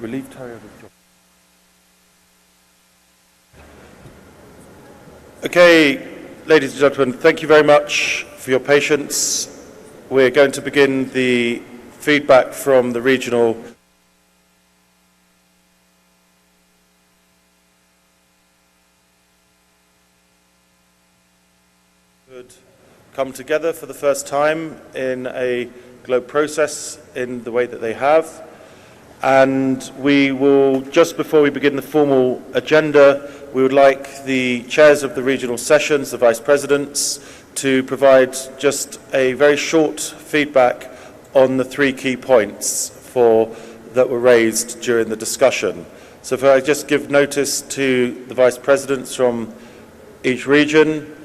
relieved her of the job. Okay, ladies and gentlemen, thank you very much for your patience. We're going to begin the feedback from the regional come together for the first time in a globe process in the way that they have. And we will, just before we begin the formal agenda, we would like the chairs of the regional sessions, the vice presidents, to provide just a very short feedback on the three key points that were raised during the discussion. So if I just give notice to the vice presidents from each region,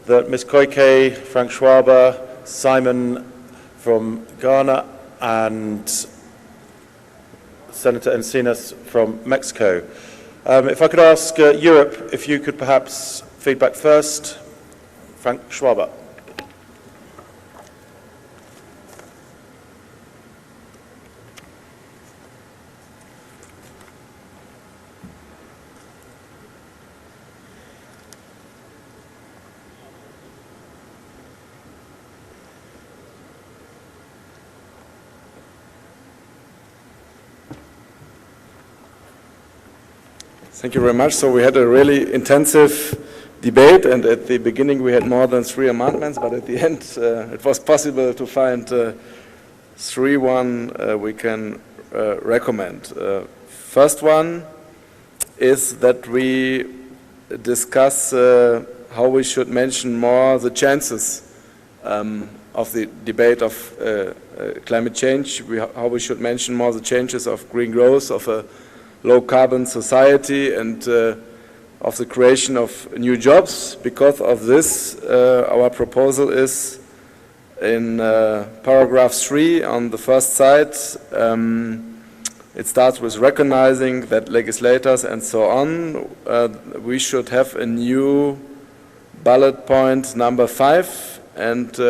that Ms. Koike, Frank Schwaber, Simon from Ghana, and Senator Encinas from Mexico. If I could ask Europe, if you could perhaps feedback first. Frank Schwaber. Thank you very much. So we had a really intensive debate, and at the beginning we had more than 3 amendments, but at the end it was possible to find 3 we can recommend. First one is that we discuss how we should mention more the chances of the debate of climate change, how we should mention more the changes of green growth, of a low-carbon society, and of the creation of new jobs. Because of this, our proposal is in paragraph 3 on the first side. It starts with recognizing that legislators and so on, we should have a new bullet point number 5, and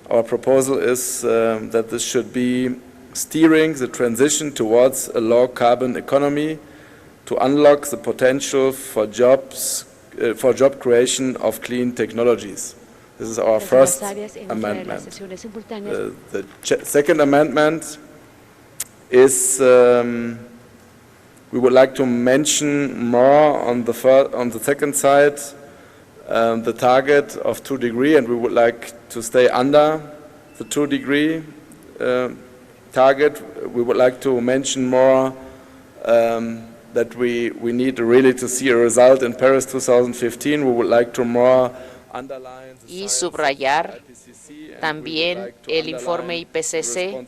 our proposal is that this should be steering the transition towards a low-carbon economy to unlock the potential for jobs, for job creation of clean technologies. This is our first amendment. The second amendment is we would like to mention more on the second side the target of 2 degrees, and we would like to stay under the 2 degree target. We would like to mention more that we need really to see a result in Paris 2015. We would like to more underline y subrayar también el informe IPCC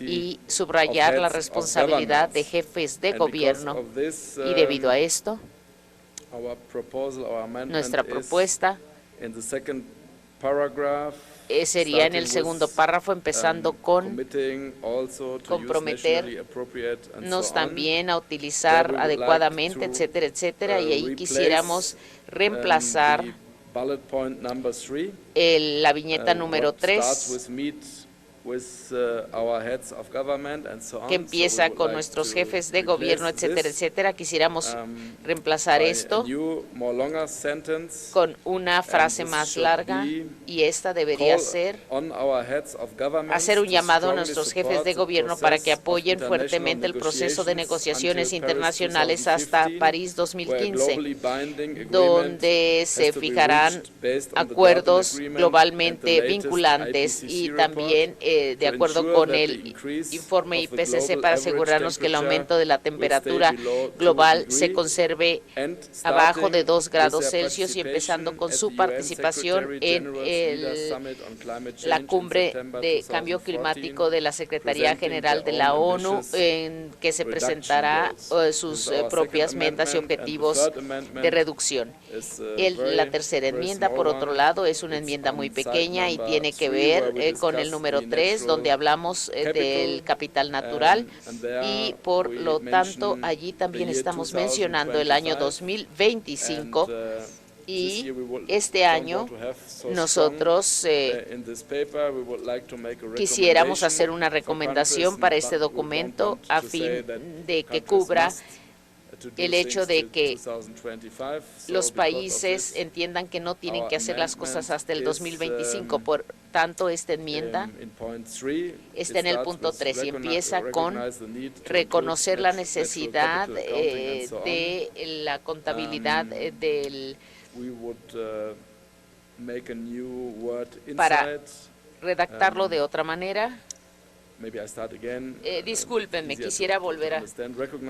y subrayar la responsabilidad de jefes de gobierno. Y debido a esto, nuestra propuesta sería en el segundo párrafo, empezando con comprometernos también a utilizar adecuadamente, etcétera, etcétera, y ahí quisiéramos reemplazar la viñeta número 3, que empieza con nuestros jefes de gobierno, etcétera, etcétera. Quisiéramos reemplazar esto con una frase más larga, y esta debería ser: hacer un llamado a nuestros jefes de gobierno para que apoyen fuertemente el proceso de negociaciones internacionales hasta París 2015, donde se fijarán acuerdos globalmente vinculantes, y también de acuerdo con el informe IPCC, para asegurarnos que el aumento de la temperatura global se conserve abajo de 2 grados Celsius, y empezando con su participación en la cumbre de cambio climático de la Secretaría General de la ONU, en que se presentará sus propias metas y objetivos de reducción. La tercera enmienda, por otro lado, es una enmienda muy pequeña y tiene que ver con el número 3, donde hablamos del capital natural, y por lo tanto allí también estamos mencionando el año 2025 Y este año nosotros quisiéramos hacer una recomendación para este documento a fin de que cubra el hecho de que los países entiendan que no tienen que hacer las cosas hasta el 2025. Por tanto, esta enmienda está en el punto 3 y empieza con reconocer la necesidad de la contabilidad para redactarlo de otra manera. Discúlpenme, quisiera volver a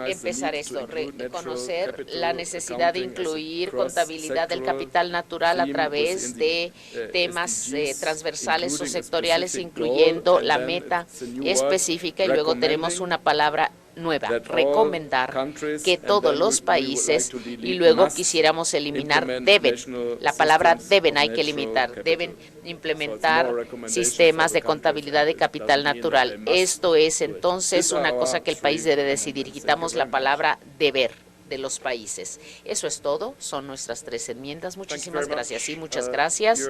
empezar esto, reconocer la necesidad de incluir contabilidad del capital natural a través de temas transversales o sectoriales, incluyendo la meta específica, y luego tenemos una palabra nueva, recomendar que todos los países, y luego quisiéramos eliminar deben. La palabra deben hay que eliminar, deben implementar sistemas de contabilidad de capital natural. Esto es entonces una cosa que el país debe decidir. Quitamos la palabra deber de los países. Eso es todo, son nuestras 3 enmiendas. Muchísimas gracias. Sí, muchas gracias.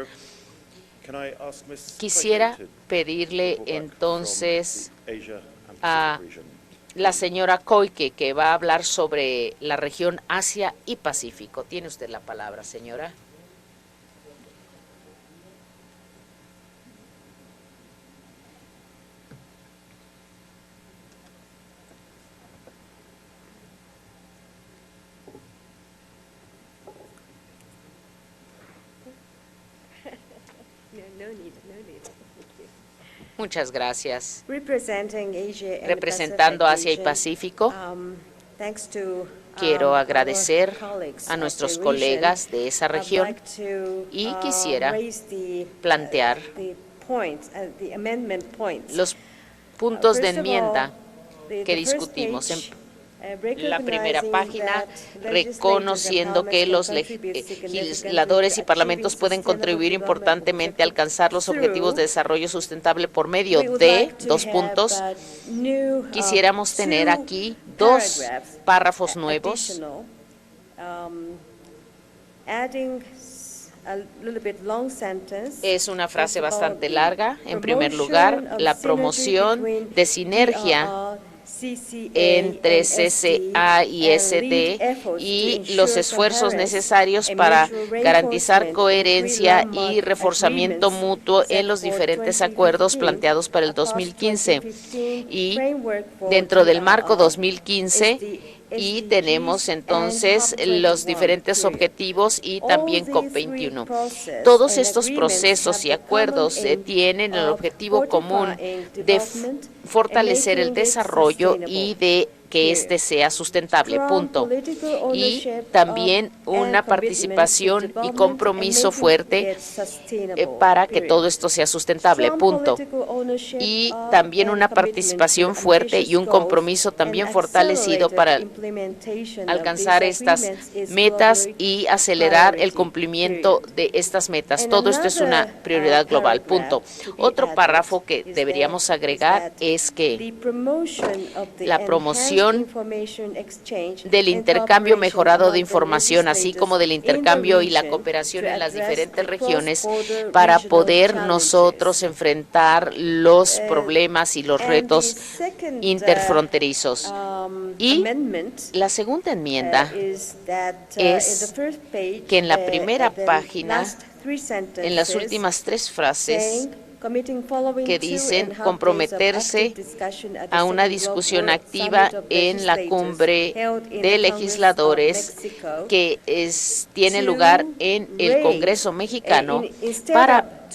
Quisiera pedirle entonces a la señora Koike, que va a hablar sobre la región Asia y Pacífico. Tiene usted la palabra, señora. Muchas gracias. Representando Asia y Pacífico, quiero agradecer a nuestros colegas de esa región y quisiera plantear los puntos de enmienda que discutimos. En la primera página, reconociendo que los legisladores y parlamentos pueden contribuir importantemente a alcanzar los objetivos de desarrollo sustentable por medio de 2 puntos. Quisiéramos tener aquí 2 párrafos nuevos. Es una frase bastante larga. En primer lugar, la promoción de sinergia entre CCA y SD y los esfuerzos necesarios para garantizar coherencia y reforzamiento mutuo en los diferentes acuerdos planteados para el 2015 y dentro del marco 2015. Y tenemos entonces los diferentes objetivos y también COP21. Todos estos procesos y acuerdos tienen el objetivo común de fortalecer el desarrollo y de que éste sea sustentable, punto. Y también una participación y compromiso fuerte para que todo esto sea sustentable, punto. Y también una participación fuerte y un compromiso también fortalecido para alcanzar estas metas y acelerar el cumplimiento de estas metas. Todo esto es una prioridad global, punto. Otro párrafo que deberíamos agregar es que la promoción del intercambio mejorado de información, así como del intercambio y la cooperación en las diferentes regiones para poder nosotros enfrentar los problemas y los retos interfronterizos. Y la segunda enmienda es que en la primera página, en las últimas 3 frases, que dicen comprometerse a una discusión activa en la cumbre de legisladores que tiene lugar en el Congreso mexicano para,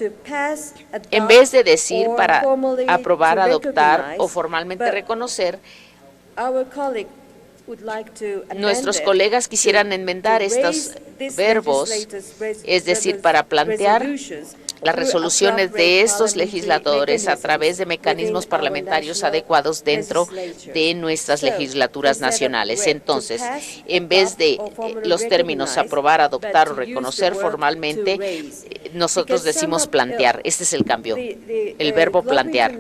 en vez de decir para aprobar, adoptar o formalmente reconocer, nuestros colegas quisieran enmendar estos verbos, es decir, para plantear las resoluciones de estos legisladores a través de mecanismos parlamentarios adecuados dentro de nuestras legislaturas nacionales. Entonces, en vez de los términos aprobar, adoptar o reconocer formalmente, nosotros decimos plantear. Este es el cambio, el verbo plantear.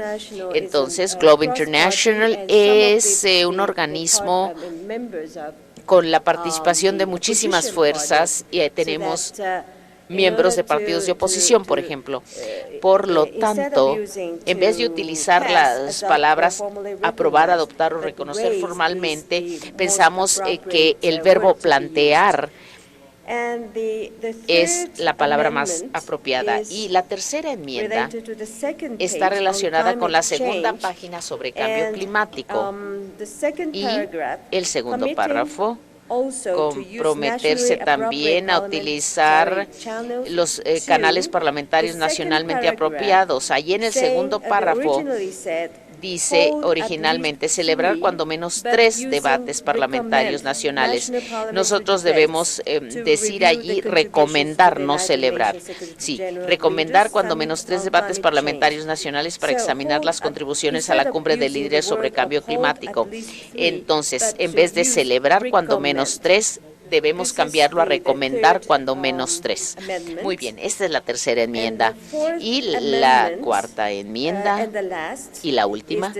Entonces, Globe International es un organismo con la participación de muchísimas fuerzas y tenemos miembros de partidos de oposición, por ejemplo. Por lo tanto, en vez de utilizar las palabras aprobar, adoptar o reconocer formalmente, pensamos que el verbo plantear es la palabra más apropiada. Y la tercera enmienda está relacionada con la segunda página sobre cambio climático. Y el segundo párrafo, comprometerse también a utilizar los canales parlamentarios nacionalmente apropiados. Allí en el segundo párrafo dice originalmente celebrar cuando menos 3 debates parlamentarios nacionales. Nosotros debemos decir allí recomendar, no celebrar. Sí, recomendar cuando menos 3 debates parlamentarios nacionales para examinar las contribuciones a la cumbre de líderes sobre cambio climático. Entonces, en vez de celebrar cuando menos 3, debemos cambiarlo a recomendar cuando menos 3. Muy bien, esta es la tercera enmienda. Y la cuarta enmienda y la última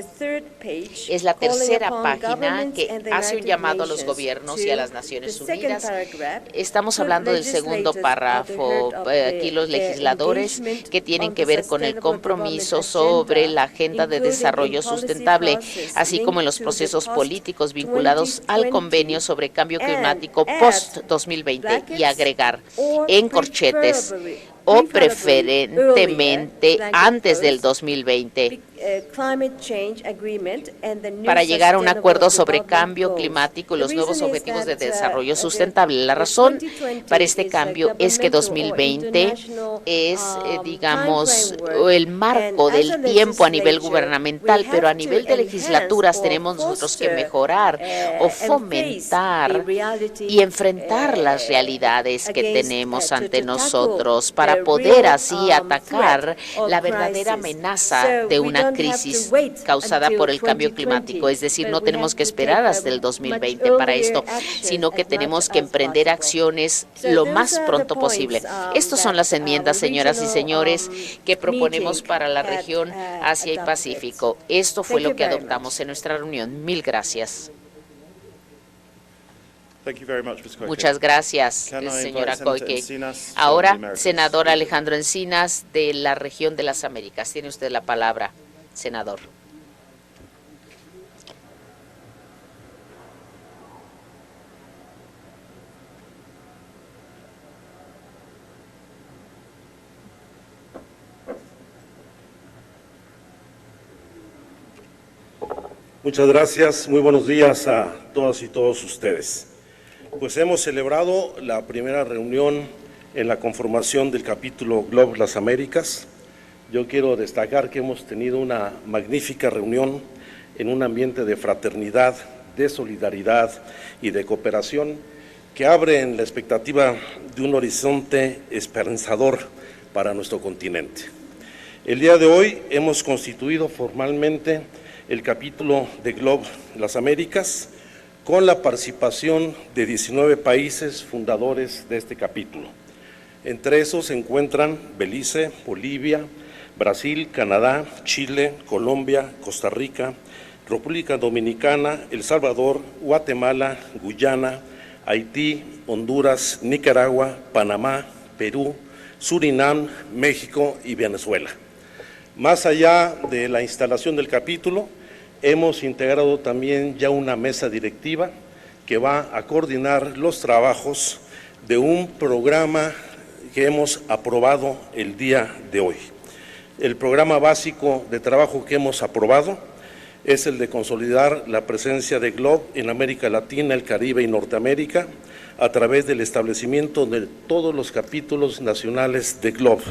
es la tercera página que hace un llamado a los gobiernos y a las Naciones Unidas. Estamos hablando del segundo párrafo. Aquí los legisladores que tienen que ver con el compromiso sobre la agenda de desarrollo sustentable, así como en los procesos políticos vinculados al convenio sobre cambio climático post-2020 y agregar en corchetes o preferentemente antes del 2020 para llegar a un acuerdo sobre cambio climático y los nuevos objetivos de desarrollo sustentable. La razón para este cambio es que 2020 es, digamos, el marco del tiempo a nivel gubernamental, pero a nivel de legislaturas tenemos nosotros que mejorar o fomentar y enfrentar las realidades que tenemos ante nosotros para poder así atacar la verdadera amenaza de una crisis causada por el cambio climático. Es decir, no tenemos que esperar hasta el 2020 para esto, sino que tenemos que emprender acciones lo más pronto posible. Estas son las enmiendas, señoras y señores, que proponemos para la región Asia y Pacífico. Esto fue lo que adoptamos en nuestra reunión. Mil gracias. Muchas gracias, señora Koike. Ahora, senador Alejandro Encinas, de la región de las Américas. Tiene usted la palabra, senador. Muchas gracias. Muy buenos días a todas y todos ustedes. Pues hemos celebrado la primera reunión en la conformación del capítulo GLOB Las Américas. Yo quiero destacar que hemos tenido una magnífica reunión en un ambiente de fraternidad, de solidaridad y de cooperación que abre en la expectativa de un horizonte esperanzador para nuestro continente. El día de hoy hemos constituido formalmente el capítulo de GLOB Las Américas con la participación de 19 países fundadores de este capítulo. Entre esos se encuentran Belice, Bolivia, Brasil, Canadá, Chile, Colombia, Costa Rica, República Dominicana, El Salvador, Guatemala, Guyana, Haití, Honduras, Nicaragua, Panamá, Perú, Surinam, México y Venezuela. Más allá de la instalación del capítulo, hemos integrado también ya una mesa directiva que va a coordinar los trabajos de un programa que hemos aprobado el día de hoy. El programa básico de trabajo que hemos aprobado es el de consolidar la presencia de GLOB en América Latina, el Caribe y Norteamérica a través del establecimiento de todos los capítulos nacionales de GLOB.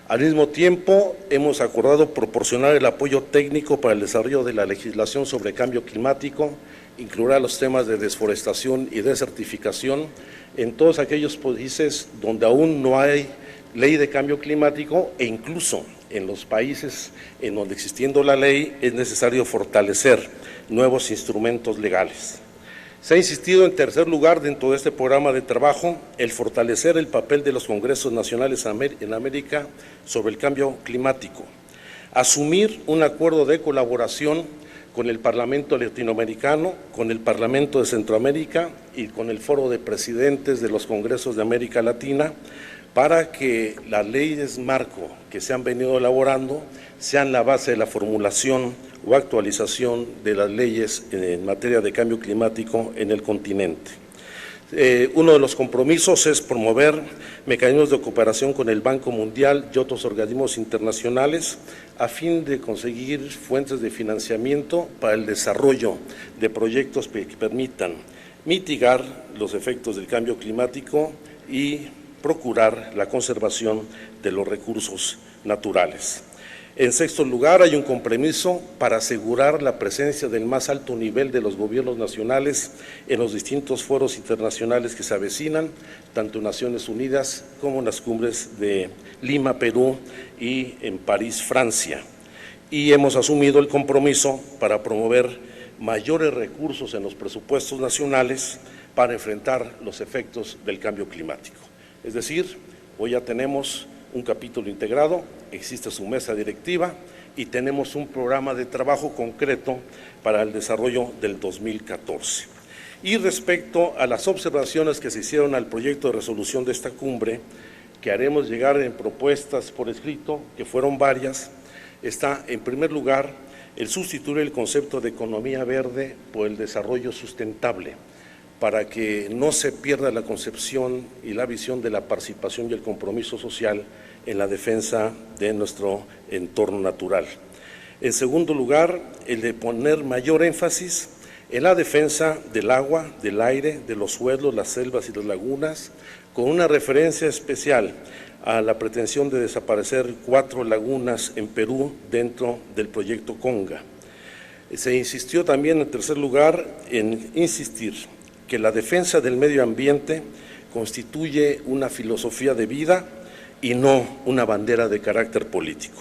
Al mismo tiempo, hemos acordado proporcionar el apoyo técnico para el desarrollo de la legislación sobre cambio climático, incluirá los temas de desforestación y desertificación en todos aquellos países donde aún no hay ley de cambio climático e incluso en los países en donde existiendo la ley es necesario fortalecer nuevos instrumentos legales. Se ha insistido en tercer lugar dentro de este programa de trabajo el fortalecer el papel de los congresos nacionales en América sobre el cambio climático, asumir un acuerdo de colaboración con el Parlamento Latinoamericano, con el Parlamento de Centroamérica y con el Foro de Presidentes de los Congresos de América Latina, para que las leyes marco que se han venido elaborando sean la base de la formulación o actualización de las leyes en materia de cambio climático en el continente. Uno de los compromisos es promover mecanismos de cooperación con el Banco Mundial y otros organismos internacionales a fin de conseguir fuentes de financiamiento para el desarrollo de proyectos que permitan mitigar los efectos del cambio climático y procurar la conservación de los recursos naturales. En sexto lugar, hay un compromiso para asegurar la presencia del más alto nivel de los gobiernos nacionales en los distintos foros internacionales que se avecinan, tanto en Naciones Unidas como en las cumbres de Lima, Perú, y en París, Francia. Y hemos asumido el compromiso para promover mayores recursos en los presupuestos nacionales para enfrentar los efectos del cambio climático. Es decir, hoy ya tenemos un capítulo integrado, existe su mesa directiva y tenemos un programa de trabajo concreto para el desarrollo del 2014. Y respecto a las observaciones que se hicieron al proyecto de resolución de esta cumbre, que haremos llegar en propuestas por escrito, que fueron varias, está en primer lugar el sustituir el concepto de economía verde por el desarrollo sustentable, para que no se pierda la concepción y la visión de la participación y el compromiso social en la defensa de nuestro entorno natural. En segundo lugar, el de poner mayor énfasis en la defensa del agua, del aire, de los suelos, las selvas y las lagunas, con una referencia especial a la pretensión de desaparecer 4 lagunas en Perú dentro del proyecto Conga. Se insistió también, en tercer lugar, en insistir que la defensa del medio ambiente constituye una filosofía de vida y no una bandera de carácter político.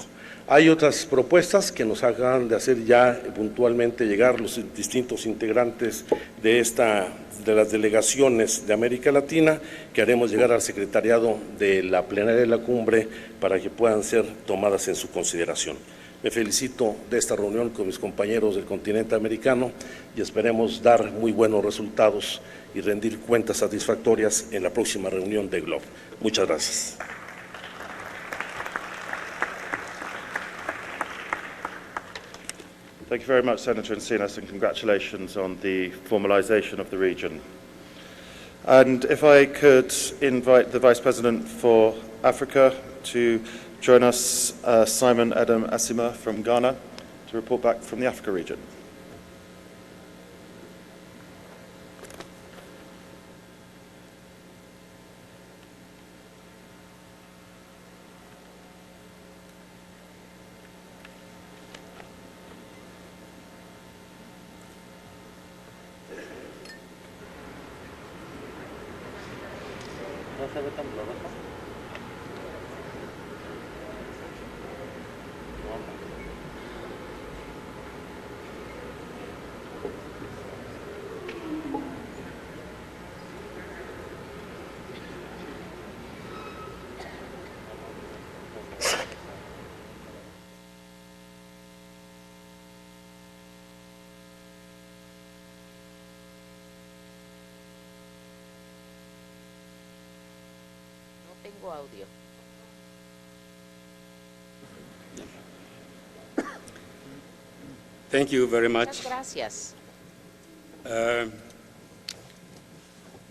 Hay otras propuestas que nos hagan de hacer ya puntualmente llegar los distintos integrantes de las delegaciones de América Latina, que haremos llegar al secretariado de la plenaria de la cumbre para que puedan ser tomadas en su consideración. Me felicito de esta reunión con mis compañeros del continente americano y esperemos dar muy buenos resultados y rendir cuentas satisfactorias en la próxima reunión de GLOB. Muchas gracias. Thank you very much, Senator Encinas, and congratulations on the formalization of the region. And if I could invite the Vice President for Africa to join us, Simon Adam Asima from Ghana, to report back from the Africa region. Tengo audio. Thank you very much. Muchas gracias.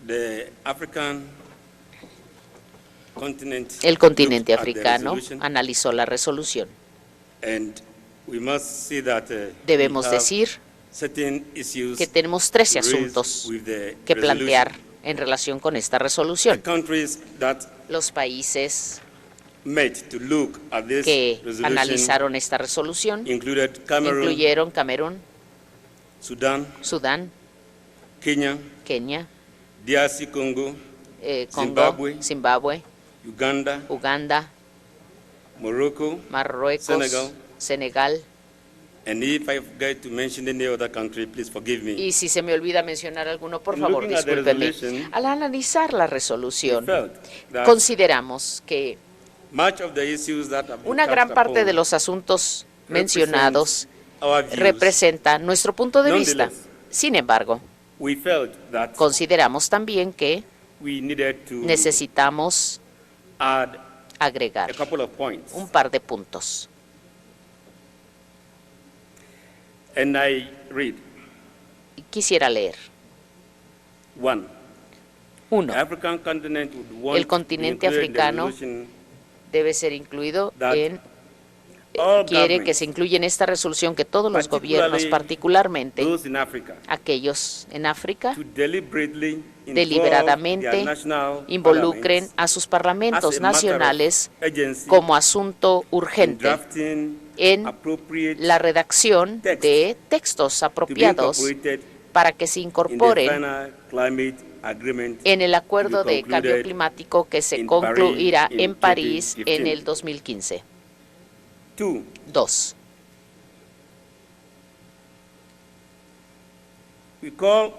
The African continent El continente looked at the africano resolution, analizó la resolución. and we must see that, Debemos we have decir certain issues que tenemos 13 raised asuntos with the que resolution. plantear en relación con esta The resolución. countries that Los países met to look at this que resolution analizaron esta resolución included Cameroon, incluyeron Camerún, Sudan, Sudán, Kenya, Kenia, DRC Congo, Congo, Zimbabue, Uganda, Uganda, Morocco, Marruecos, Senegal. and if I forget to mention any other country, please forgive me. Y si se me olvida mencionar alguno, por In favor, looking at the discúlpeme. resolution, Al analizar la We resolución, felt that consideramos que much of the issues that have been una touched gran parte upon de los asuntos mencionados our views, representa nuestro punto de vista. nonetheless, Sin embargo, we felt that consideramos también que we needed to necesitamos add agregar a couple of points. un par de puntos. And I read, Quisiera leer. 1. 1. The African continent would want El continente to include in the africano resolution debe ser incluido that en all quiere que governments, se incluya en esta resolución que todos los gobiernos, particularly particularmente those in Africa, aquellos en África, to deliberately involve deliberadamente their national involucren parliaments a sus parlamentos as a matter of nacionales urgency como asunto in urgente drafting en appropriate la redacción de textos to be apropiados incorporated para que se in the incorporen final climate agreement en el acuerdo to be de cambio concluded climático que se in concluirá Paris in en París 2015. en el 2015. 2. 2. We call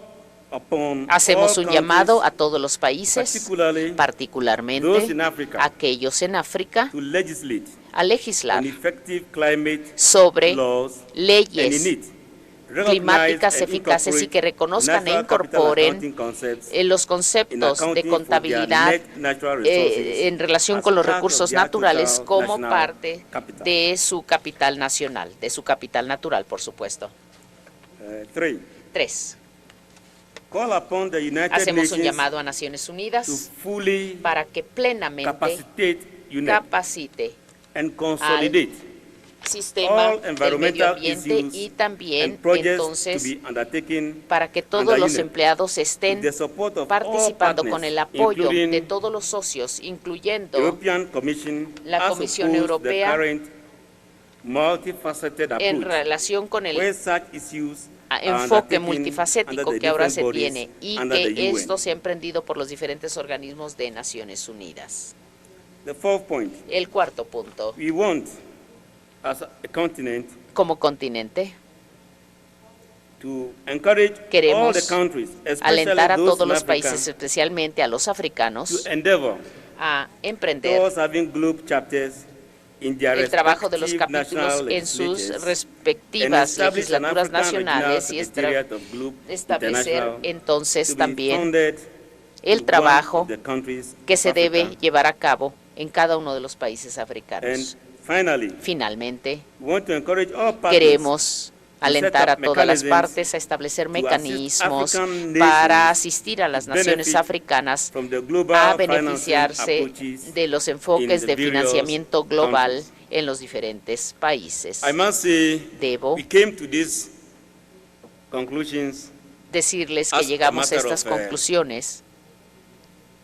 upon Hacemos all un llamado a countries, todos los países, particularly those particularmente in Africa, aquellos en África, to legislate a legislar on effective climate sobre laws and in leyes it climáticas recognize and eficaces y que incorporate reconozcan e natural capital incorporen accounting concepts los in conceptos de accounting for their contabilidad net natural resources en relación as con los part of recursos their naturales total como national parte capital. de su capital nacional, de su capital natural, por supuesto. 3. 3. Call upon the United Hacemos un Nations llamado a Naciones to Unidas fully para que plenamente capacitate UNEP capacite and consolidate sistema all del medio environmental ambiente issues y también and projects to entonces be undertaken para que todos under los UNEP, empleados estén with the support of all participando con partners, el apoyo including de todos los socios, incluyendo European Commission la as Comisión opposed Europea the current multifaceted en approach relación con el where such issues are enfoque undertaken multifacético under the que ahora se different bodies tiene y under the que UN. esto se ha emprendido por los diferentes organismos de Naciones Unidas. The fourth point, El cuarto punto, we want as a continent como continente, to encourage all queremos the countries, especially alentar a those todos in los Africa, países, especialmente a los africanos, to endeavor a emprender towards having global chapters in their el trabajo de los respective capítulos national en sus legislatures and respectivas establish an legislaturas African nacionales y Regional Secretariat of Globe establecer International entonces to be también funded el to trabajo one of the countries que of se debe Africa. llevar a cabo en cada uno de los países And africanos. finally, Finalmente, we want to encourage all partners queremos alentar a set up todas las mechanisms partes a establecer assist mecanismos African para nations asistir a las to naciones benefit africanas from the global a financing beneficiarse approaches de los in enfoques the de various financiamiento global countries. en los diferentes países. I must say, Debo we came to these conclusions decirles as que a llegamos a matter estas of, conclusiones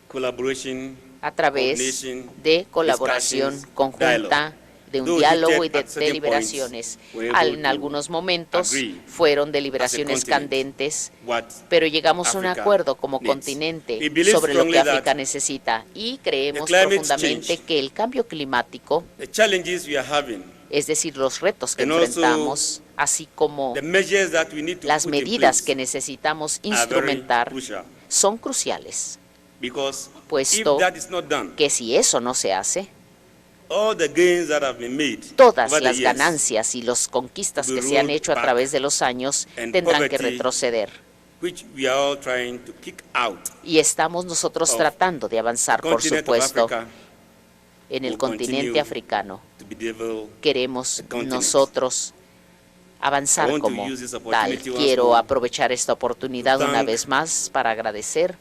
collaboration, a través coordination, de colaboración discussions, conjunta, dialogue. de un Those diálogo y heated de at certain deliberaciones. points were able En to algunos momentos agree fueron deliberaciones continent candentes, what pero llegamos a un Africa acuerdo como needs. continente We believe sobre lo que strongly África that necesita y creemos climate profundamente change, que el cambio climático, the challenges we are having, es decir, los retos que and also enfrentamos, así como the measures that we need to las put in medidas place que necesitamos are very instrumentar, crucial. son cruciales, Because puesto if that is not done, que si eso no se hace, all the gains that have been made todas over the las years ganancias y las conquistas will que se han roll hecho a back, través de los años and tendrán que poverty retroceder. which we are all trying to kick out Y estamos nosotros of tratando de avanzar, por continent of supuesto, Africa en el will continente continue africano. to be developed. Queremos continent. nosotros avanzar I want to como use this tal. opportunity once Quiero more aprovechar esta oportunidad to una thank vez más para agradecer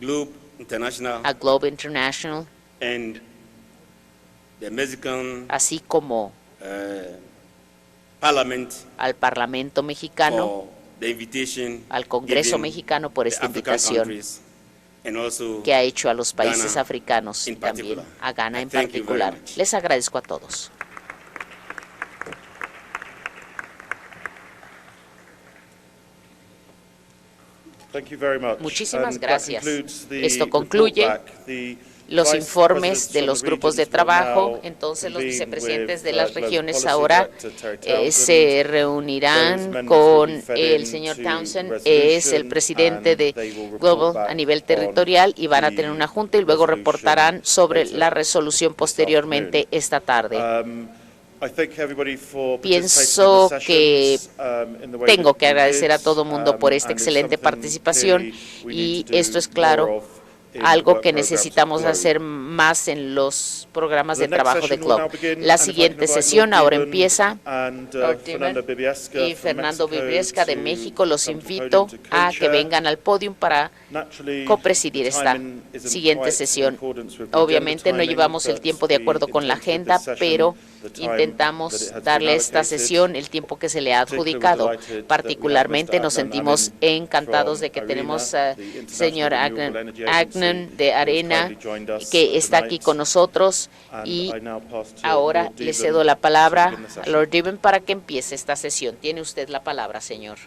Globe International a Globe International, and the Mexican así como Parliament al Parlamento mexicano, for the invitation al Congreso given mexicano por the esta African invitación countries and also que ha hecho a los países Ghana africanos y in también particular. a Ghana en Thank you very particular. much. Les agradezco a todos. Thank you very much. Muchísimas And that gracias. concludes the Esto report concluye back. The los vice informes presidents de from los the grupos de regions will trabajo. now Entonces, los convene vicepresidentes with, de las Global regiones Policy ahora Director Terry Townsend. se Those reunirán amendments con will be fed el into señor Townsend, resolution es el presidente and de they will report Global back a nivel on territorial, y van a the tener una junta y luego resolution reportarán sobre later la resolución this posteriormente afternoon. esta tarde. Pienso que tengo que agradecer a todo mundo por esta excelente participación y esto es claro, algo que necesitamos hacer más en los programas de trabajo de Club. La siguiente sesión ahora empieza. Lord Dimon y Fernando Vibriesca de México, los invito a que vengan al podio para copresidir esta siguiente sesión. Obviamente no llevamos el tiempo de acuerdo con la agenda, pero intentamos darle a esta sesión el tiempo que se le ha adjudicado. Particularmente nos sentimos encantados de que tenemos al señor Agnon de Arena, que está aquí con nosotros, y ahora le cedo la palabra a Lord Dimon para que empiece esta sesión. Tiene usted la palabra, señor.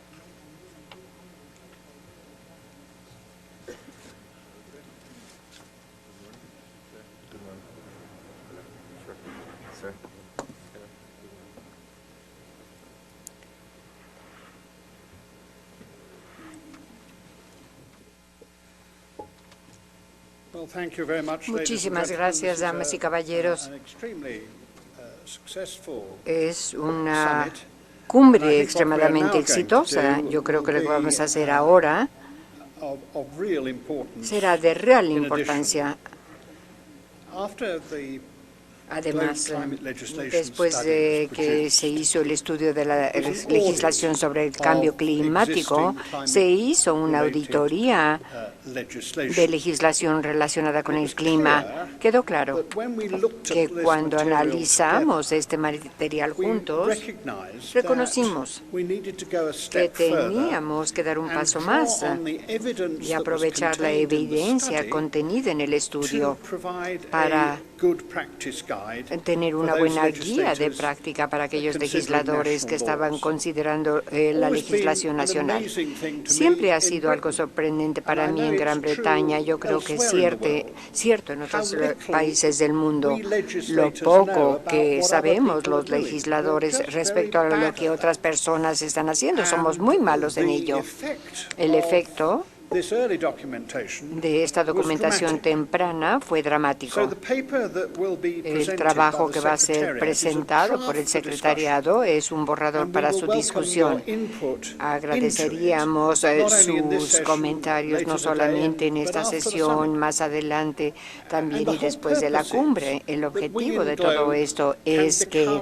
Muchísimas gracias, damas y caballeros. Es una cumbre extremadamente exitosa. Yo creo que lo que vamos a hacer ahora será de real importancia. Además, después de que se hizo el estudio de la legislación sobre el cambio climático, se hizo una auditoría de legislación relacionada con el clima. Quedó claro que cuando analizamos este material juntos, reconocimos que teníamos que dar un paso más y aprovechar la evidencia contenida en el estudio para tener una buena guía de práctica para aquellos legisladores que estaban considerando la legislación nacional. Siempre ha sido algo sorprendente para mí en Gran Bretaña. Yo creo que es cierto en otros países del mundo. Lo poco que sabemos los legisladores respecto a lo que otras personas están haciendo, somos muy malos en ello. El efecto de esta documentación temprana fue dramático. El trabajo que va a ser presentado por el secretariado es un borrador para su discusión. Agradeceríamos sus comentarios no solamente en esta sesión, más adelante también y después de la cumbre. El objetivo de todo esto es que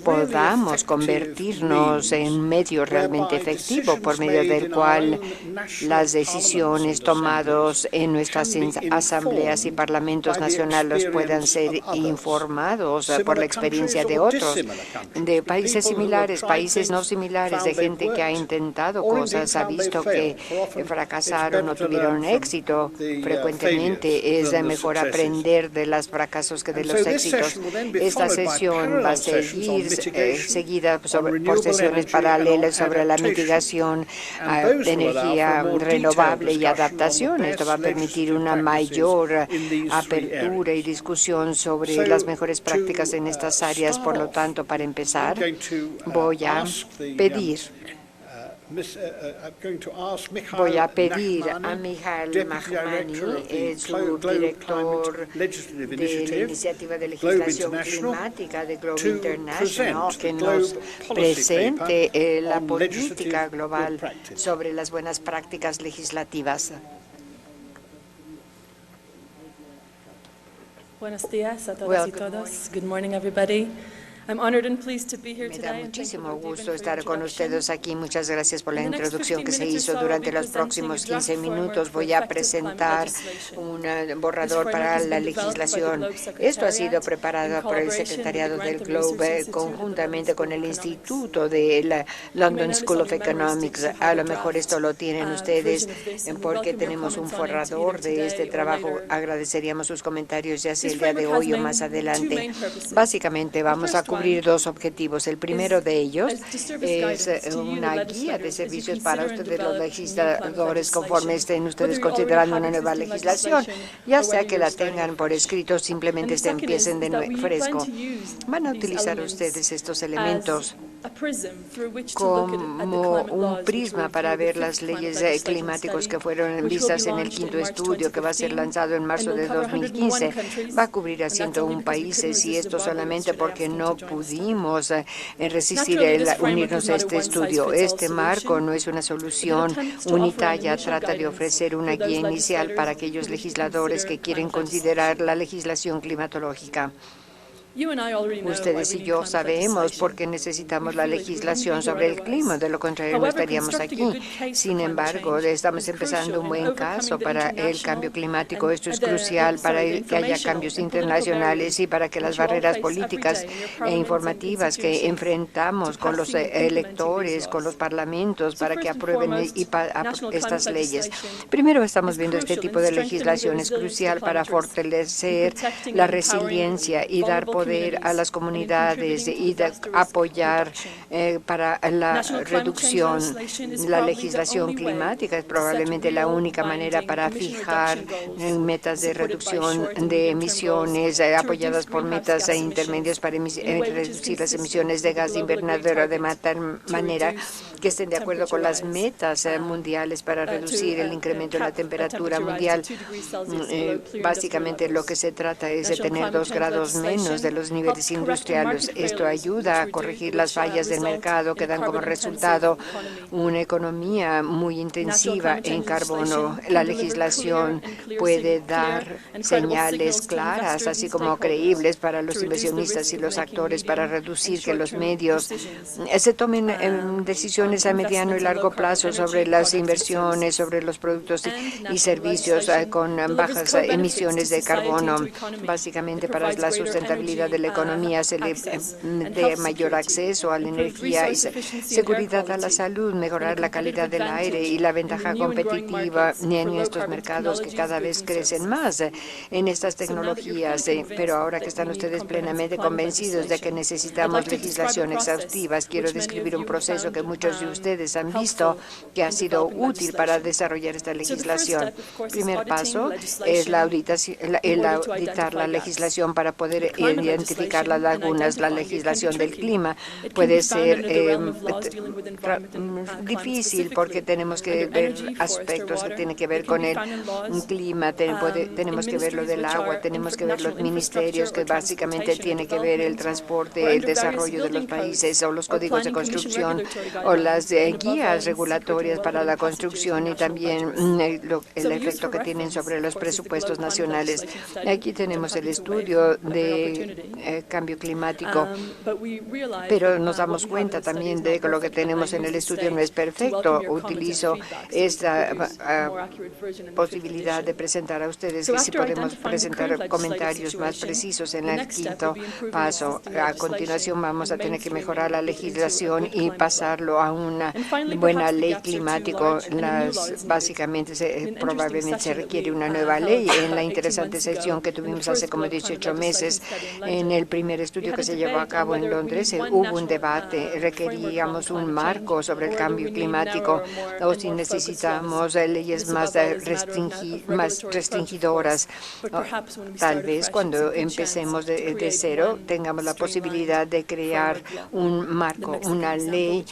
podamos convertirnos en un medio realmente efectivo por medio del cual las decisiones tomadas en nuestras asambleas y parlamentos nacionales puedan ser informados por la experiencia de otros, de países similares, países no similares, de gente que ha intentado cosas, ha visto que fracasaron o tuvieron éxito. Frecuentemente es mejor aprender de los fracasos que de los éxitos. Esta sesión va a seguir seguida por sesiones paralelas sobre la mitigación de energía renovable y adaptación. Esto va a permitir una mayor apertura y discusión sobre las mejores prácticas en estas áreas. Por lo tanto, para empezar, voy a pedir a Michael Mahmani, su director de la Iniciativa de Legislación Climática de Globe International, que nos presente la política global sobre las buenas prácticas legislativas. Buenos días a todas y todos. Good morning, everybody. I'm honored and pleased to be here Me da today. muchísimo gusto estar con ustedes aquí. Muchas gracias por la introducción que se hizo. Durante los próximos 15 minutos voy a presentar un borrador para la legislación. Esto ha sido preparado por el Secretariado del Globe conjuntamente con el Instituto de la London School of Economics. A lo mejor esto lo tienen ustedes porque tenemos un borrador de este trabajo. Agradeceríamos sus comentarios ya sea el día de hoy o más adelante. Básicamente vamos a cubrir dos objetivos. El primero de ellos es una guía de servicios para ustedes los legisladores conforme estén ustedes considerando una nueva legislación, ya sea que la tengan por escrito o simplemente empiecen de fresco. Van a utilizar ustedes estos elementos como un prisma para ver las leyes climáticas que fueron vistas en el quinto estudio que va a ser lanzado en marzo de 2015. Va a cubrir a 101 países y esto solamente porque no pudimos resistir el unirnos a este estudio. Este marco no es una solución unitaria, trata de ofrecer una guía inicial para aquellos legisladores que quieren considerar la legislación climatológica. Ustedes y yo sabemos por qué necesitamos la legislación sobre el clima, de lo contrario no estaríamos aquí. Sin embargo, estamos empezando un buen caso para el cambio climático. Esto es crucial para que haya cambios internacionales y para que las barreras políticas e informativas que enfrentamos con los electores, con los parlamentos, para que aprueben estas leyes. Primero, estamos viendo este tipo de legislación es crucial para fortalecer la resiliencia y dar poder a las comunidades y de apoyar para la reducción. La legislación climática es probablemente la única manera para fijar metas de reducción de emisiones apoyadas por metas intermedias para reducir las emisiones de gas de invernadero de tal manera que estén de acuerdo con las metas mundiales para reducir el incremento de la temperatura mundial. Básicamente lo que se trata es de tener 2 grados menos de los niveles industriales. Esto ayuda a corregir las fallas del mercado que dan como resultado una economía muy intensiva en carbono. La legislación puede dar señales claras, así como creíbles para los inversionistas y los actores para reducir que los medios se tomen decisiones a mediano y largo plazo sobre las inversiones, sobre los productos y servicios con bajas emisiones de carbono. Básicamente para la sustentabilidad de la economía se le dé mayor acceso a la energía y seguridad a la salud, mejorar la calidad del aire y la ventaja competitiva en estos mercados que cada vez crecen más en estas tecnologías. Pero ahora que están ustedes plenamente convencidos de que necesitamos legislación exhaustiva, quiero describir un proceso que muchos de ustedes han visto que ha sido útil para desarrollar esta legislación. El primer paso es el auditar la legislación para poder identificar las lagunas. La legislación del clima puede ser difícil porque tenemos que ver aspectos que tienen que ver con el clima, tenemos que ver lo del agua, tenemos que ver los ministerios que básicamente tiene que ver el transporte, el desarrollo de los países o los códigos de construcción o las guías regulatorias para la construcción y también el efecto que tienen sobre los presupuestos nacionales. Aquí tenemos el estudio de cambio climático, pero nos damos cuenta también de que lo que tenemos en el estudio no es perfecto. Utilizo esta posibilidad de presentar a ustedes y si podemos presentar comentarios más precisos en el quinto paso. A continuación vamos a tener que mejorar la legislación y pasarlo a una buena ley climática. Básicamente probablemente se requiere una nueva ley. En la interesante sesión que tuvimos hace como 18 meses en el primer estudio que se llevó a cabo en Londres, hubo un debate. Requeríamos un marco sobre el cambio climático o si necesitamos leyes más restringidoras. Tal vez cuando empecemos de cero tengamos la posibilidad de crear un marco, una ley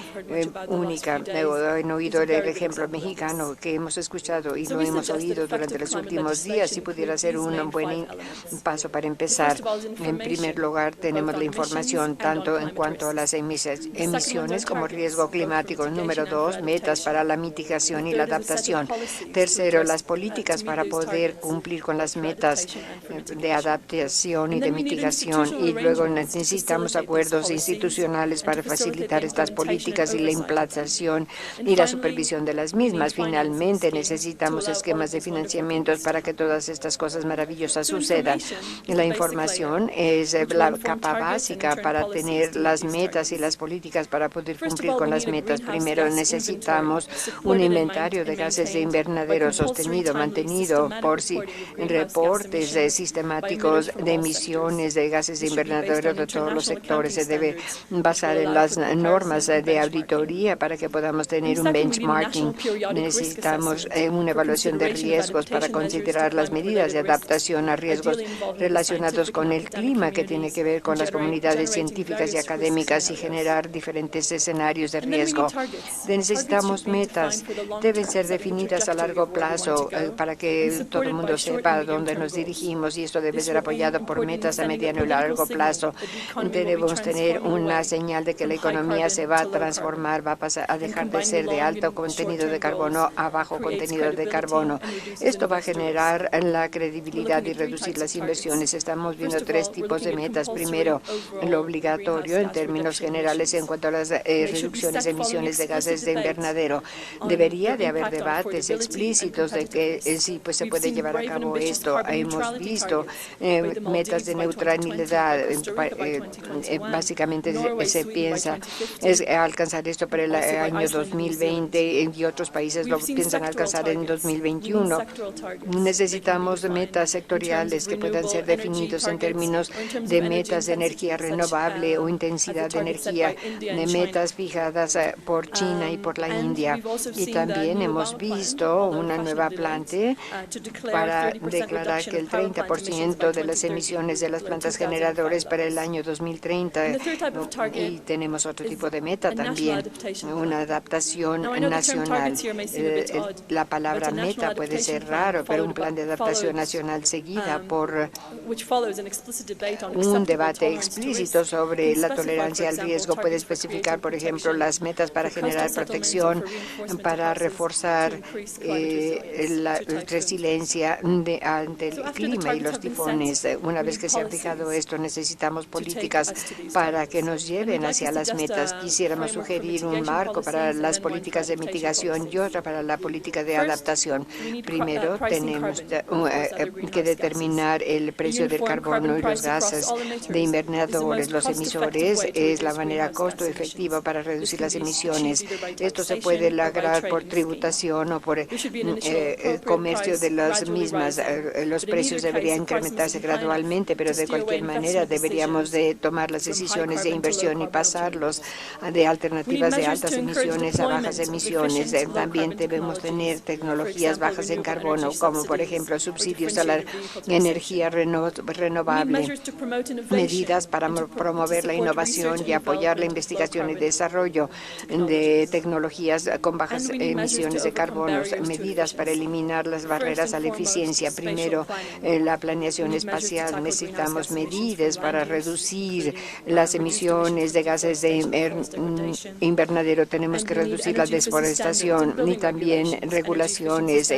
única. Han oído el ejemplo mexicano que hemos escuchado y lo hemos oído durante los últimos días y pudiera ser un buen paso para empezar. En primer lugar, tenemos la información tanto en cuanto a las emisiones como riesgo climático. Número 2, metas para la mitigación y la adaptación. Tercero, las políticas para poder cumplir con las metas de adaptación y de mitigación. Y luego necesitamos acuerdos institucionales para facilitar estas políticas y la implantación y la supervisión de las mismas. Finalmente, necesitamos esquemas de financiamiento para que todas estas cosas maravillosas sucedan. La información es la capa básica para tener las metas y las políticas para poder cumplir con las metas. Primero, necesitamos un inventario de gases de invernadero sostenido, mantenido por reportes sistemáticos de emisiones de gases de invernadero de todos los sectores. Se debe basar en las normas de auditoría debería, para que podamos tener un benchmarking, necesitamos una evaluación de riesgos para considerar las medidas de adaptación a riesgos relacionados con el clima, que tiene que ver con las comunidades científicas y académicas, y generar diferentes escenarios de riesgo. Necesitamos metas, deben ser definidas a largo plazo para que todo el mundo sepa a dónde nos dirigimos, y esto debe ser apoyado por metas a mediano y largo plazo. Debemos tener una señal de que la economía se va a transformar, va a pasar a dejar de ser de alto contenido de carbono a bajo contenido de carbono. Esto va a generar la credibilidad y reducir las inversiones. Estamos viendo tres tipos de metas. Primero, lo obligatorio en términos generales en cuanto a las reducciones de emisiones de gases de invernadero. Debería de haber debates explícitos de que sí, pues se puede llevar a cabo esto. Hemos visto metas de neutralidad. Básicamente se piensa es alcanzar esto para el año 2020, y otros países lo piensan alcanzar en 2021. Necesitamos metas sectoriales que puedan ser definidos en términos de metas de energía renovable o intensidad de energía, de metas fijadas por China y por la India. Y también hemos visto una nueva plante para declarar que el 30% de las emisiones de las plantas generadoras para el año 2030. Y tenemos otro tipo de meta también, una adaptación nacional. La palabra meta puede ser raro, pero un plan de adaptación nacional seguida por un debate explícito sobre la tolerancia al riesgo puede especificar, por ejemplo, las metas para generar protección, para reforzar la resiliencia ante el clima y los tifones. Una vez que se ha fijado esto, necesitamos políticas para que nos lleven hacia las metas. Quisiéramos sugerir un marco para las políticas de mitigación y otra para la política de adaptación. Primero, tenemos que determinar el precio del carbono y los gases de invernadores. Los emisores es la manera costo efectiva para reducir las emisiones. Esto se puede lograr por tributación o por el comercio de las mismas. Los precios deberían incrementarse gradualmente, pero de cualquier manera deberíamos de tomar las decisiones de inversión y pasarlos de alternativas de altas emisiones a bajas emisiones. También debemos tener tecnologías bajas en carbono, como por ejemplo subsidios a la energía renovable, medidas para promover la innovación y apoyar la investigación y desarrollo de tecnologías con bajas emisiones de carbono, medidas para eliminar las barreras a la eficiencia. Primero, la planeación espacial. Necesitamos medidas para reducir las emisiones de gases de invernadero. Tenemos que reducir la deforestación y también regulaciones,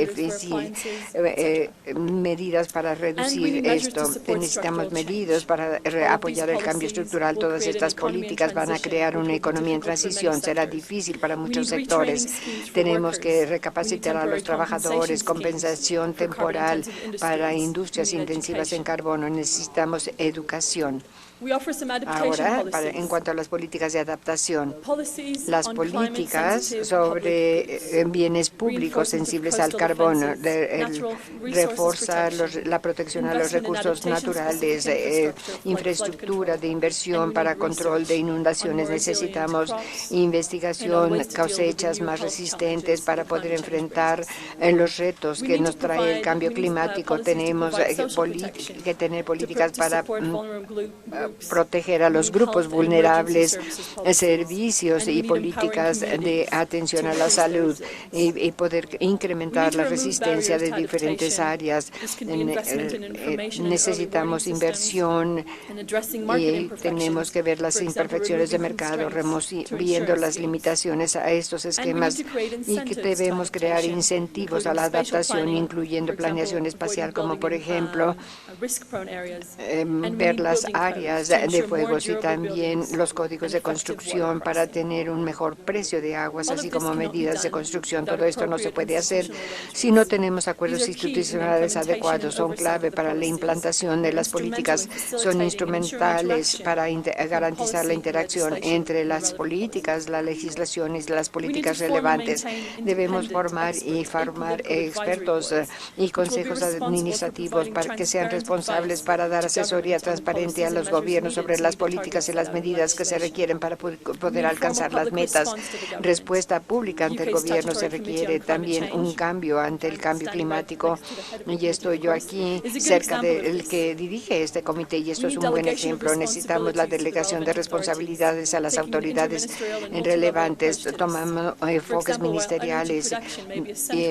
medidas para reducir esto. Necesitamos medidas para apoyar el cambio estructural. Todas estas políticas van a crear una economía en transición. Será difícil para muchos sectores. Tenemos que recapacitar a los trabajadores, compensación temporal para industrias intensivas en carbono. Necesitamos educación. Ahora, en cuanto a las políticas de adaptación, las políticas sobre bienes públicos sensibles al carbono, reforzar la protección a los recursos naturales, infraestructura de inversión para control de inundaciones. Necesitamos investigación, cosechas más resistentes para poder enfrentar los retos que nos trae el cambio climático. Tenemos que tener políticas para proteger a los grupos vulnerables, servicios y políticas de atención a la salud y poder incrementar la resistencia de diferentes áreas. Necesitamos inversión y tenemos que ver las imperfecciones de mercado, viendo las limitaciones a estos esquemas, y que debemos crear incentivos a la adaptación, incluyendo planeación espacial, como por ejemplo ver las áreas de fuegos y también los códigos de construcción para tener un mejor precio de aguas, así como medidas de construcción. Todo esto no se puede hacer si no tenemos acuerdos institucionales adecuados. Son clave para la implantación de las políticas, son instrumentales para garantizar la interacción entre las políticas, la legislación y las políticas relevantes. Debemos formar expertos y consejos administrativos para que sean responsables para dar asesoría transparente a los gobiernos gobierno sobre las políticas y las medidas que se requieren para poder alcanzar las metas. Respuesta pública ante el gobierno se requiere también un cambio ante el cambio climático. Y estoy yo aquí cerca del que dirige este comité y esto es un buen ejemplo. Necesitamos la delegación de responsabilidades a las autoridades relevantes, tomando enfoques ministeriales.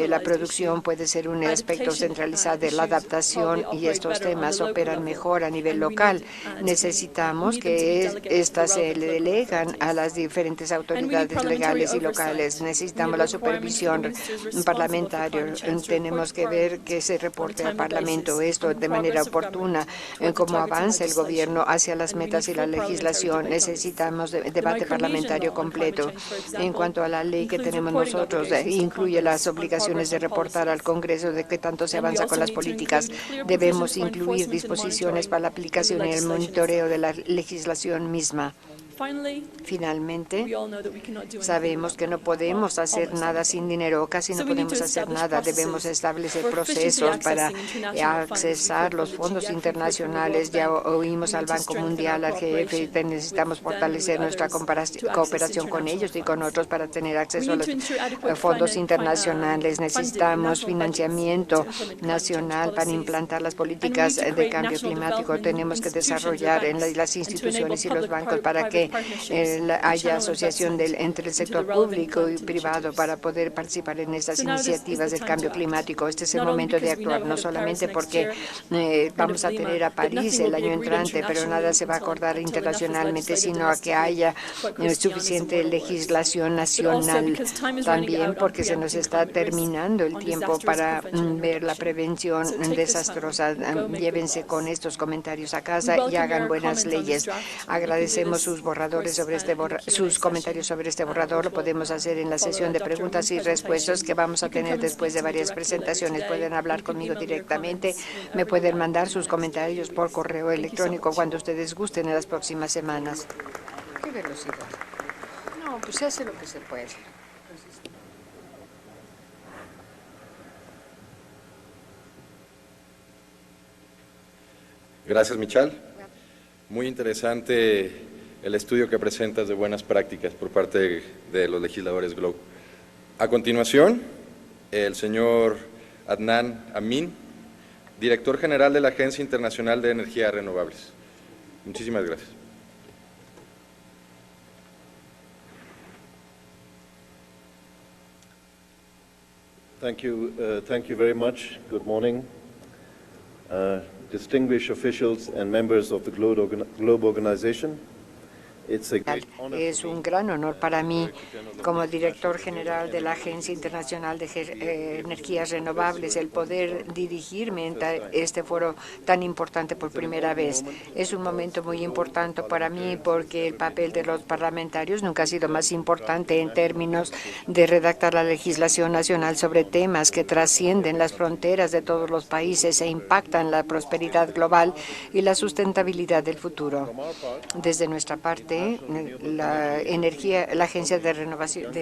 La producción puede ser un aspecto centralizado de la adaptación y estos temas operan mejor a nivel local. Necesitamos que estas se delegan a las diferentes autoridades legales y locales. Necesitamos la supervisión parlamentaria. Tenemos que ver que se reporte al Parlamento esto de manera oportuna, cómo avanza el gobierno hacia las metas y la legislación. Necesitamos debate parlamentario completo. En cuanto a la ley que tenemos nosotros, incluye las obligaciones de reportar al Congreso de qué tanto se avanza con las políticas. Debemos incluir disposiciones para la aplicación y el monitoreo de la legislación misma. Finalmente, sabemos que no podemos hacer nada sin dinero, casi no podemos hacer nada. Debemos establecer procesos para accesar los fondos internacionales. Ya oímos al Banco Mundial, al GF, necesitamos fortalecer nuestra cooperación con ellos y con otros para tener acceso a los fondos internacionales. Necesitamos financiamiento nacional para implantar las políticas de cambio climático. Tenemos que desarrollar en las instituciones y los bancos para que haya asociación entre el sector público y privado para poder participar en estas iniciativas del cambio climático. Este es el momento de actuar, no solamente porque vamos a tener a París el año entrante, pero nada se va a acordar internacionalmente, sino a que haya suficiente legislación nacional. También porque se nos está terminando el tiempo para ver la prevención desastrosa. Llévense con estos comentarios a casa y hagan buenas leyes. Agradecemos sus sus comentarios sobre este borrador. Lo podemos hacer en la sesión de preguntas y respuestas que vamos a tener después de varias presentaciones. Pueden hablar conmigo directamente. Me pueden mandar sus comentarios por correo electrónico cuando ustedes gusten en las próximas semanas. ¡Qué velocidad! No, pues se hace lo que se puede. Gracias, Michal. Muy interesante el estudio que presentas de buenas prácticas por parte de los legisladores GLOBE. A continuación, el señor Adnan Amin, director general de la Agencia Internacional de Energías Renovables. Muchísimas gracias. Thank you very much. Good morning. Distinguished officials and members of the GLOBE organization. Es un gran honor para mí, como director general de la Agencia Internacional de Energías Renovables, el poder dirigirme en este foro tan importante por primera vez. Es un momento muy importante para mí porque el papel de los parlamentarios nunca ha sido más importante en términos de redactar la legislación nacional sobre temas que trascienden las fronteras de todos los países e impactan la prosperidad global y la sustentabilidad del futuro. Desde nuestra parte, la Agencia de Renovación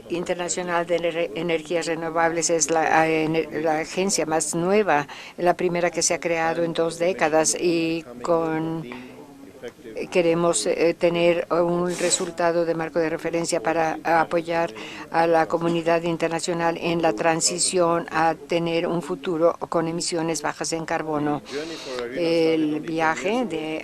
Internacional de Energías Renovables es la agencia más nueva, la primera que se ha creado en 2 décadas y queremos tener un resultado de marco de referencia para apoyar a la comunidad internacional en la transición a tener un futuro con emisiones bajas en carbono. El viaje de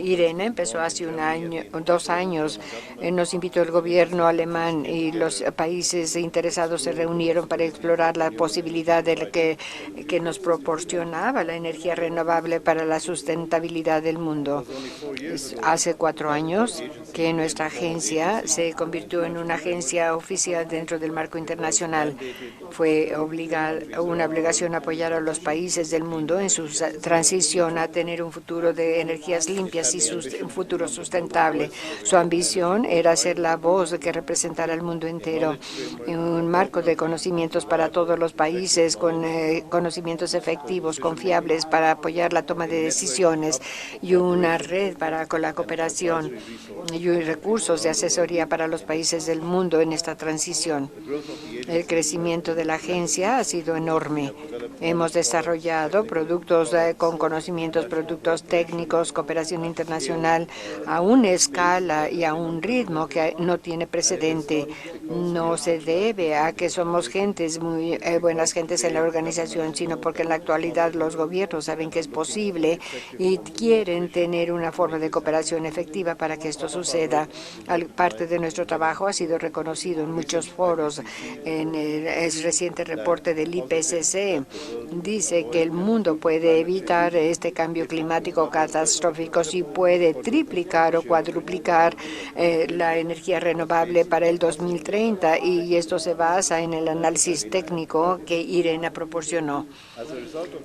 Irene empezó hace 2 años. Nos invitó el gobierno alemán y los países interesados se reunieron para explorar la posibilidad de que nos proporcionaba la energía renovable para la sustentabilidad del mundo. Hace 4 años que nuestra agencia se convirtió en una agencia oficial dentro del marco internacional. Fue una obligación apoyar a los países del mundo en su transición a tener un futuro de energías limpias y un futuro sustentable. Su ambición era ser la voz que representara al mundo entero en un marco de conocimientos para todos los países, con conocimientos efectivos, confiables para apoyar la toma de decisiones y una red para con la cooperación y recursos de asesoría para los países del mundo en esta transición. El crecimiento de la agencia ha sido enorme. Hemos desarrollado productos con conocimientos, productos técnicos, cooperación internacional a una escala y a un ritmo que no tiene precedente. No se debe a que somos muy buenas gentes en la organización, sino porque en la actualidad los gobiernos saben que es posible y quieren tener una forma de cooperación efectiva para que esto suceda. Parte de nuestro trabajo ha sido reconocido en muchos foros. En el reciente reporte del IPCC dice que el mundo puede evitar este cambio climático catastrófico si puede triplicar o cuadruplicar la energía renovable para el 2030, y esto se basa en el análisis técnico que IRENA proporcionó.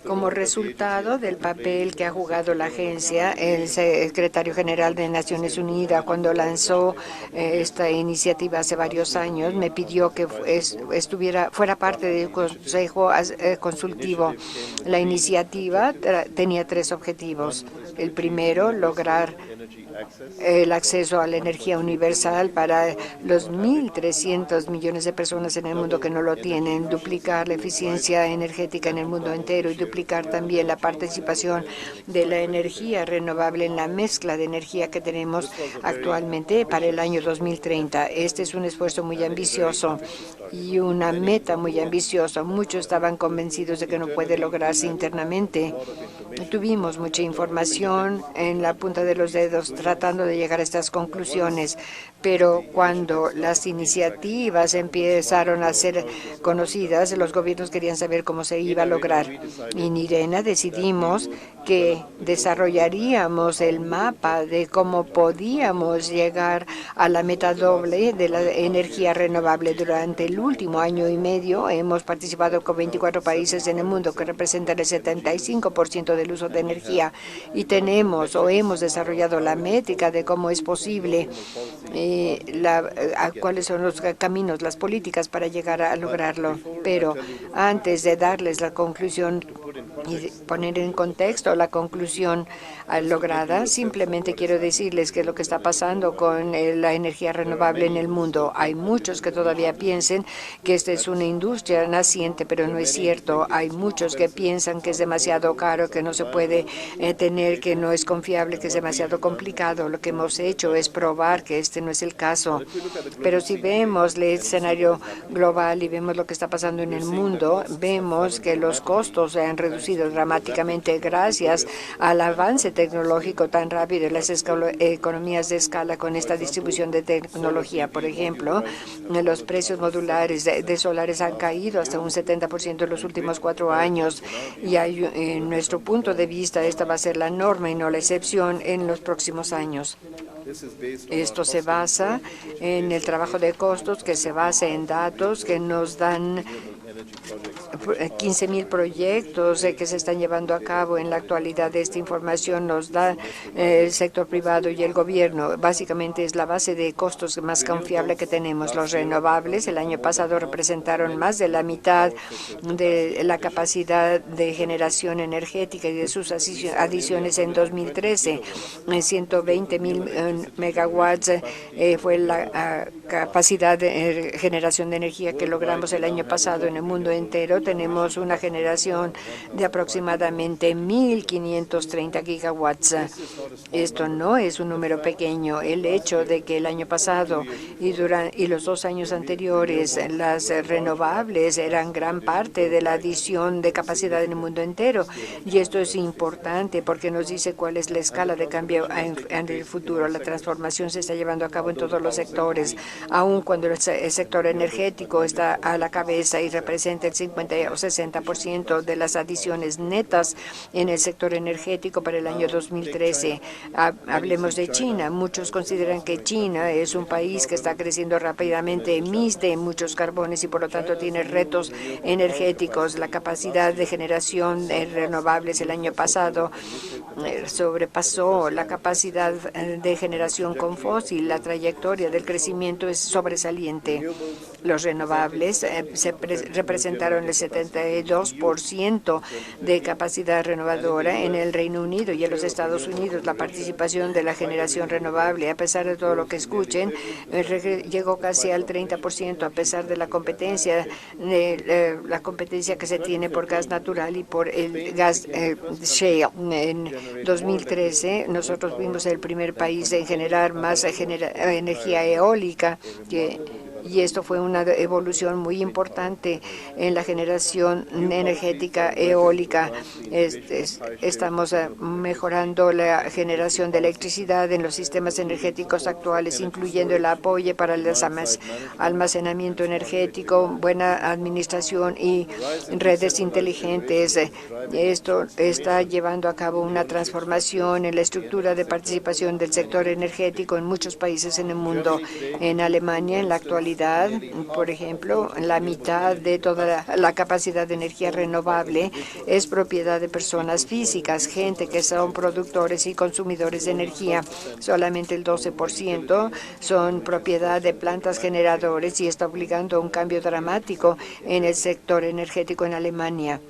Como resultado del papel que ha jugado la agencia, el secretario general de Naciones Unidas, cuando lanzó esta iniciativa hace varios años, me pidió que fuera parte del Consejo Consultivo. La iniciativa tenía 3 objetivos. El primero, lograr el acceso a la energía universal para los 1.300 millones de personas en el mundo que no lo tienen, duplicar la eficiencia energética en el mundo entero y duplicar también la participación de la energía renovable en la mezcla de energía que tenemos actualmente para el año 2030. Este es un esfuerzo muy ambicioso y una meta muy ambiciosa. Muchos estaban convencidos de que no puede lograrse internamente. Tuvimos mucha información en la punta de los dedos tratando de llegar a estas conclusiones, pero cuando las iniciativas empezaron a ser conocidas, los gobiernos querían saber cómo se iba a lograr. En IRENA decidimos que desarrollaríamos el mapa de cómo podíamos llegar a la meta doble de la energía renovable. Durante el último año y medio hemos participado con 24 países en el mundo que representan el 75% del uso de energía, y hemos desarrollado la métrica de cómo es posible, cuáles son los caminos, las políticas para llegar a lograrlo. Pero antes de darles la conclusión y poner en contexto la conclusión lograda, simplemente quiero decirles que lo que está pasando con la energía renovable en el mundo. Hay muchos que todavía piensan que esta es una industria naciente, pero no es cierto. Hay muchos que piensan que es demasiado caro, que no se puede tener, que no es confiable, que es demasiado complicado. Lo que hemos hecho es probar que este no es el caso. Pero si vemos el escenario global y vemos lo que está pasando en el mundo, vemos que los costos se han reducido dramáticamente gracias al avance tecnológico tan rápido y las economías de escala con esta distribución de tecnología. Por ejemplo, los precios modulares de solares han caído hasta un 70% en los últimos 4 años, y en nuestro punto de vista esta va a ser la norma y no la excepción en los próximos años. Esto se basa en el trabajo de costos, que se basa en datos que nos dan 15,000 proyectos que se están llevando a cabo en la actualidad. Esta información nos da el sector privado y el gobierno. Básicamente es la base de costos más confiable que tenemos. Los renovables el año pasado representaron más de la mitad de la capacidad de generación energética y de sus adiciones en 2013. 120,000 megawatts fue la capacidad de generación de energía que logramos el año pasado en el mundo entero. Tenemos una generación de aproximadamente 1.530 gigawatts. Esto no es un número pequeño. El hecho de que el año pasado y los 2 años anteriores las renovables eran gran parte de la adición de capacidad en el mundo entero, y esto es importante porque nos dice cuál es la escala de cambio en el futuro. La transformación se está llevando a cabo en todos los sectores, aun cuando el sector energético está a la cabeza y representa el 50 o 60% de las adiciones netas en el sector energético para el año 2013. Hablemos de China. Muchos consideran que China es un país que está creciendo rápidamente, emite muchos carbones y por lo tanto tiene retos energéticos. La capacidad de generación de renovables el año pasado sobrepasó la capacidad de generación con fósil. La trayectoria del crecimiento es sobresaliente. los renovables representaron el 72% de capacidad renovadora en el Reino Unido y en los Estados Unidos. La participación de la generación renovable, a pesar de todo lo que escuchen, llegó casi al 30%, a pesar de la competencia que se tiene por gas natural y por el gas shale. En 2013, nosotros fuimos el primer país en generar más energía eólica y esto fue una evolución muy importante en la generación energética eólica. Estamos mejorando la generación de electricidad en los sistemas energéticos actuales, incluyendo el apoyo para el almacenamiento energético, buena administración y redes inteligentes. Esto está llevando a cabo una transformación en la estructura de participación del sector energético en muchos países en el mundo. En Alemania, en la actualidad, por ejemplo, la mitad de toda la capacidad de energía renovable es propiedad de personas físicas, gente que son productores y consumidores de energía. Solamente el 12% son propiedad de plantas generadoras y está obligando a un cambio dramático en el sector energético en Alemania.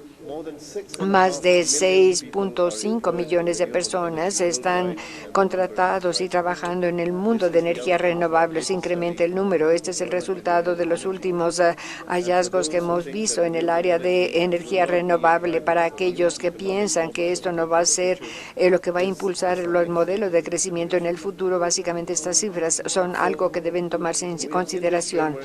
Más de 6.5 millones de personas están contratados y trabajando en el mundo de energía renovable. Se incrementa el número. Este es el resultado de los últimos hallazgos que hemos visto en el área de energía renovable. Para aquellos que piensan que esto no va a ser lo que va a impulsar los modelos de crecimiento en el futuro, básicamente estas cifras son algo que deben tomarse en consideración.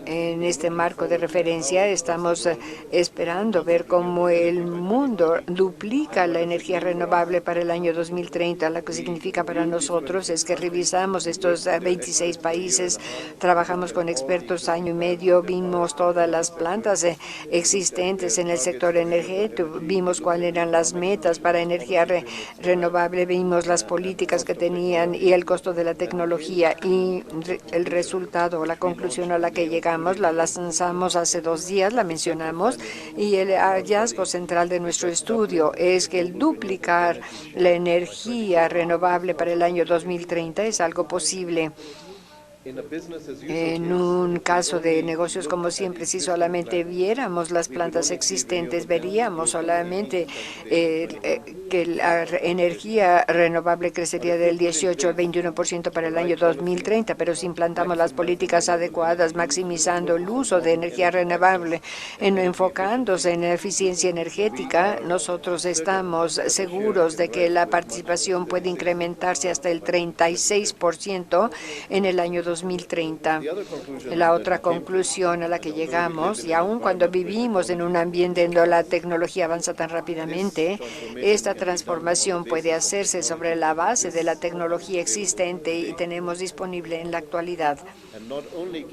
En este marco de referencia estamos esperando ver cómo el mundo duplica la energía renovable para el año 2030. Lo que significa para nosotros es que revisamos estos 26 países, trabajamos con expertos año y medio, vimos todas las plantas existentes en el sector energético, vimos cuáles eran las metas para energía renovable, vimos las políticas que tenían y el costo de la tecnología y el resultado, la conclusión a la que llegamos, la lanzamos hace 2 días, la mencionamos, y el hallazgo central de nuestro estudio es que el duplicar la energía renovable para el año 2030 es algo posible. En un caso de negocios como siempre, si solamente viéramos las plantas existentes, veríamos solamente que la energía renovable crecería del 18 al 21% para el año 2030, pero si implantamos las políticas adecuadas, maximizando el uso de energía renovable, enfocándose en la eficiencia energética, nosotros estamos seguros de que la participación puede incrementarse hasta el 36% en el año 2030. La otra conclusión a la que llegamos, y aun cuando vivimos en un ambiente en donde la tecnología avanza tan rápidamente, esta transformación puede hacerse sobre la base de la tecnología existente y tenemos disponible en la actualidad.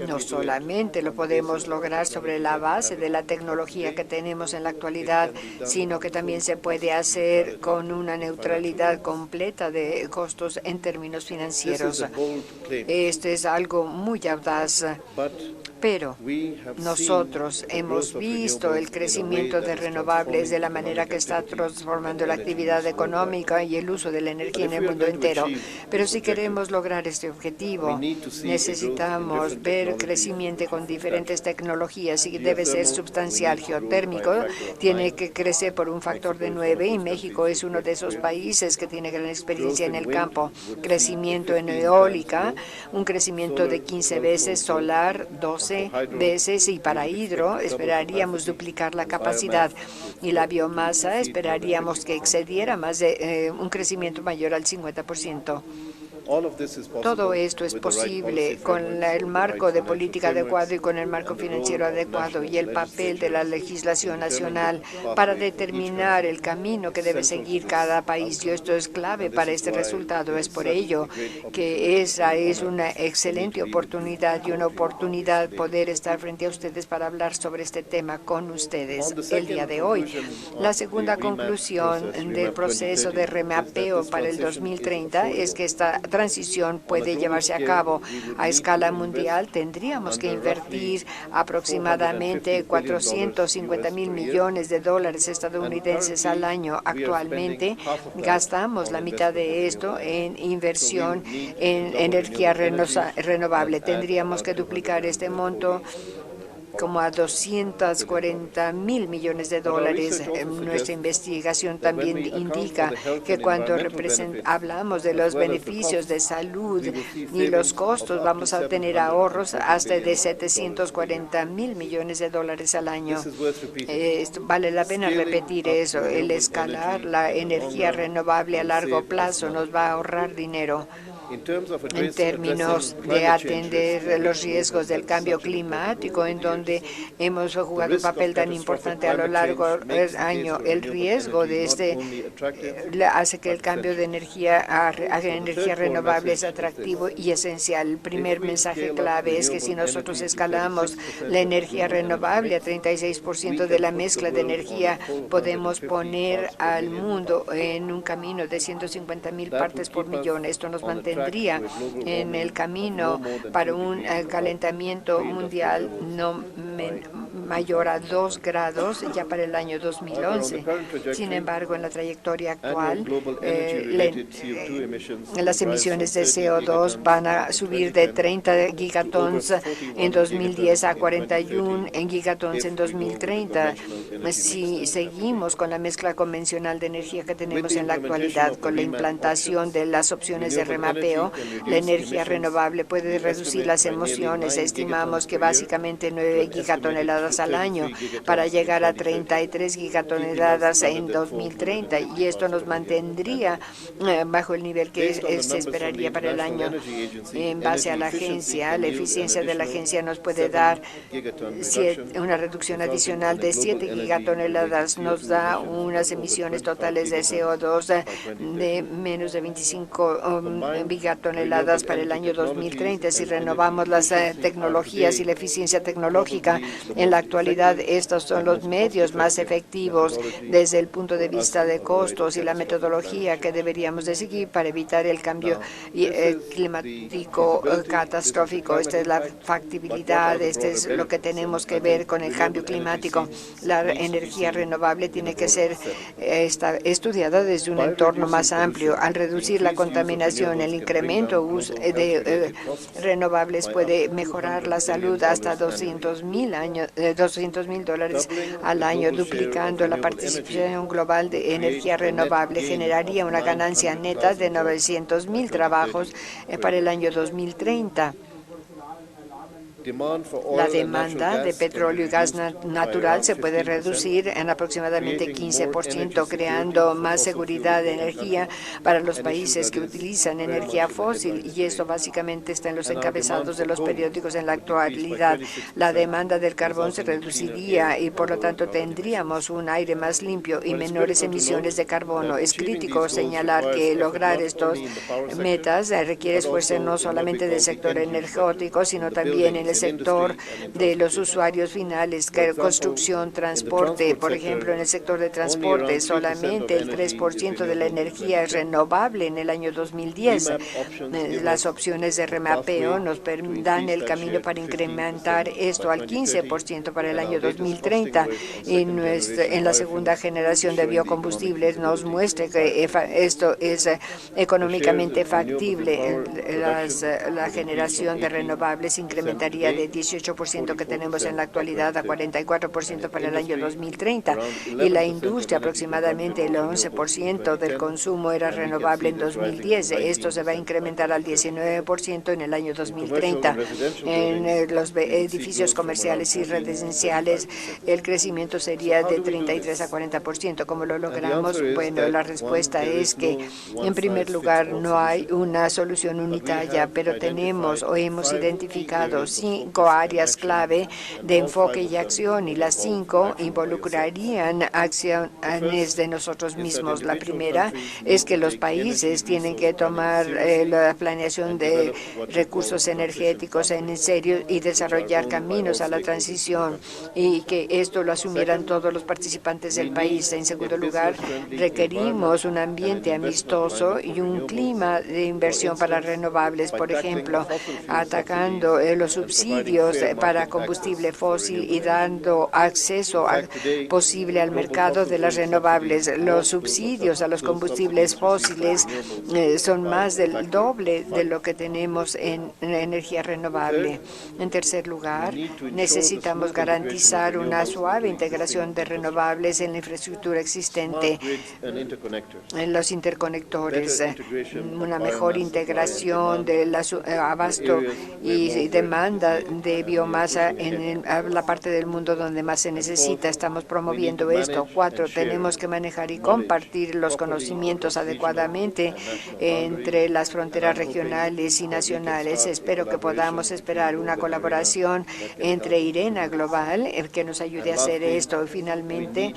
No solamente lo podemos lograr sobre la base de la tecnología que tenemos en la actualidad, sino que también se puede hacer con una neutralidad completa de costos en términos financieros. Esto es algo muy audaz, pero nosotros hemos visto el crecimiento de renovables de la manera que está transformando la actividad económica y el uso de la energía en el mundo entero. Pero si queremos lograr este objetivo, necesitamos ver crecimiento con diferentes tecnologías y debe ser sustancial. Geotérmico tiene que crecer por un factor de 9 y México es uno de esos países que tiene gran experiencia en el campo. Crecimiento en eólica, un crecimiento de 15 veces, solar 12 veces y para hidro esperaríamos duplicar la capacidad y la biomasa esperaríamos que excediera más de un crecimiento mayor al 50%. Todo esto es posible con el marco de política adecuado y con el marco financiero adecuado y el papel de la legislación nacional para determinar el camino que debe seguir cada país. Y esto es clave para este resultado. Es por ello que esa es una excelente oportunidad y una oportunidad poder estar frente a ustedes para hablar sobre este tema con ustedes el día de hoy. La segunda conclusión del proceso de remapeo para el 2030 es que esta transición puede llevarse a cabo a escala mundial, tendríamos que invertir aproximadamente 450,000 millones de dólares estadounidenses al año. Actualmente gastamos la mitad de esto en inversión en energía renovable. Tendríamos que duplicar este monto como a 240,000 millones de dólares. Nuestra investigación también indica que cuando hablamos de los beneficios de salud y los costos, vamos a tener ahorros hasta de 740,000 millones de dólares al año. Vale la pena repetir eso. El escalar la energía renovable a largo plazo nos va a ahorrar dinero. En términos de atender los riesgos del cambio climático, en donde hemos jugado un papel tan importante a lo largo del año, el riesgo de hace que el cambio de energía a energía renovable es atractivo y esencial. El primer mensaje clave es que si nosotros escalamos la energía renovable a 36% de la mezcla de energía, podemos poner al mundo en un camino de 150,000 partes por millón. Esto nos mantendría en el camino para un calentamiento mundial no mayor a 2 grados ya para el año 2011. Sin embargo, en la trayectoria actual, las emisiones de CO2 van a subir de 30 gigatons en 2010 a 41 gigatons en 2030. Si seguimos con la mezcla convencional de energía que tenemos en la actualidad, con la implantación de las opciones de remapeo, la energía renovable puede reducir las emisiones. Estimamos que básicamente 9 gigatoneladas al año para llegar a 33 gigatoneladas en 2030, y esto nos mantendría bajo el nivel que se esperaría para el año. En base a la agencia, la eficiencia de la agencia nos puede dar una reducción adicional de 7 gigatoneladas, nos da unas emisiones totales de CO2 de menos de 25 gigatoneladas para el año 2030. Si renovamos las tecnologías y la eficiencia tecnológica, en la actualidad estos son los medios más efectivos desde el punto de vista de costos y la metodología que deberíamos de seguir para evitar el cambio climático catastrófico. Esta es la factibilidad, este es lo que tenemos que ver con el cambio climático. La energía renovable tiene que ser estudiada desde un entorno más amplio. Al reducir la contaminación, el incremento de renovables puede mejorar la salud hasta $200,000 al año, duplicando la participación global de energía renovable. Generaría una ganancia neta de 900,000 trabajos para el año 2030. La demanda de petróleo y gas natural se puede reducir en aproximadamente 15%, creando más seguridad de energía para los países que utilizan energía fósil, y esto básicamente está en los encabezados de los periódicos en la actualidad. La demanda del carbón se reduciría y por lo tanto tendríamos un aire más limpio y menores emisiones de carbono. Es crítico señalar que lograr estas metas requiere esfuerzo no solamente del sector energético, sino también en el sector de los usuarios finales, construcción, transporte. Por ejemplo, en el sector de transporte, solamente el 3% de la energía es renovable en el año 2010. Las opciones de remapeo nos dan el camino para incrementar esto al 15% para el año 2030. En la segunda generación de biocombustibles nos muestra que esto es económicamente factible. La generación de renovables incrementaría de 18% que tenemos en la actualidad a 44% para el año 2030, y la industria aproximadamente el 11% del consumo era renovable en 2010. Esto se va a incrementar al 19% en el año 2030. En los edificios comerciales y residenciales el crecimiento sería de 33 a 40%. ¿Cómo lo logramos? Bueno, la respuesta es que en primer lugar no hay una solución unitaria, pero tenemos o hemos identificado 5 5 áreas clave de enfoque y acción, y las 5 involucrarían acciones de nosotros mismos. La primera es que los países tienen que tomar la planeación de recursos energéticos en serio y desarrollar caminos a la transición, y que esto lo asumieran todos los participantes del país. En segundo lugar, requerimos un ambiente amistoso y un clima de inversión para renovables, por ejemplo, atacando los subsidios para combustible fósil y dando acceso posible al mercado de las renovables. Los subsidios a los combustibles fósiles son más del doble de lo que tenemos en energía renovable. En tercer lugar, necesitamos garantizar una suave integración de renovables en la infraestructura existente, en los interconectores, una mejor integración del abasto y demanda de biomasa en la parte del mundo donde más se necesita. Estamos promoviendo esto. 4, tenemos que manejar y compartir los conocimientos adecuadamente entre las fronteras regionales y nacionales. Espero que podamos esperar una colaboración entre IRENA Global que nos ayude a hacer esto. Y finalmente,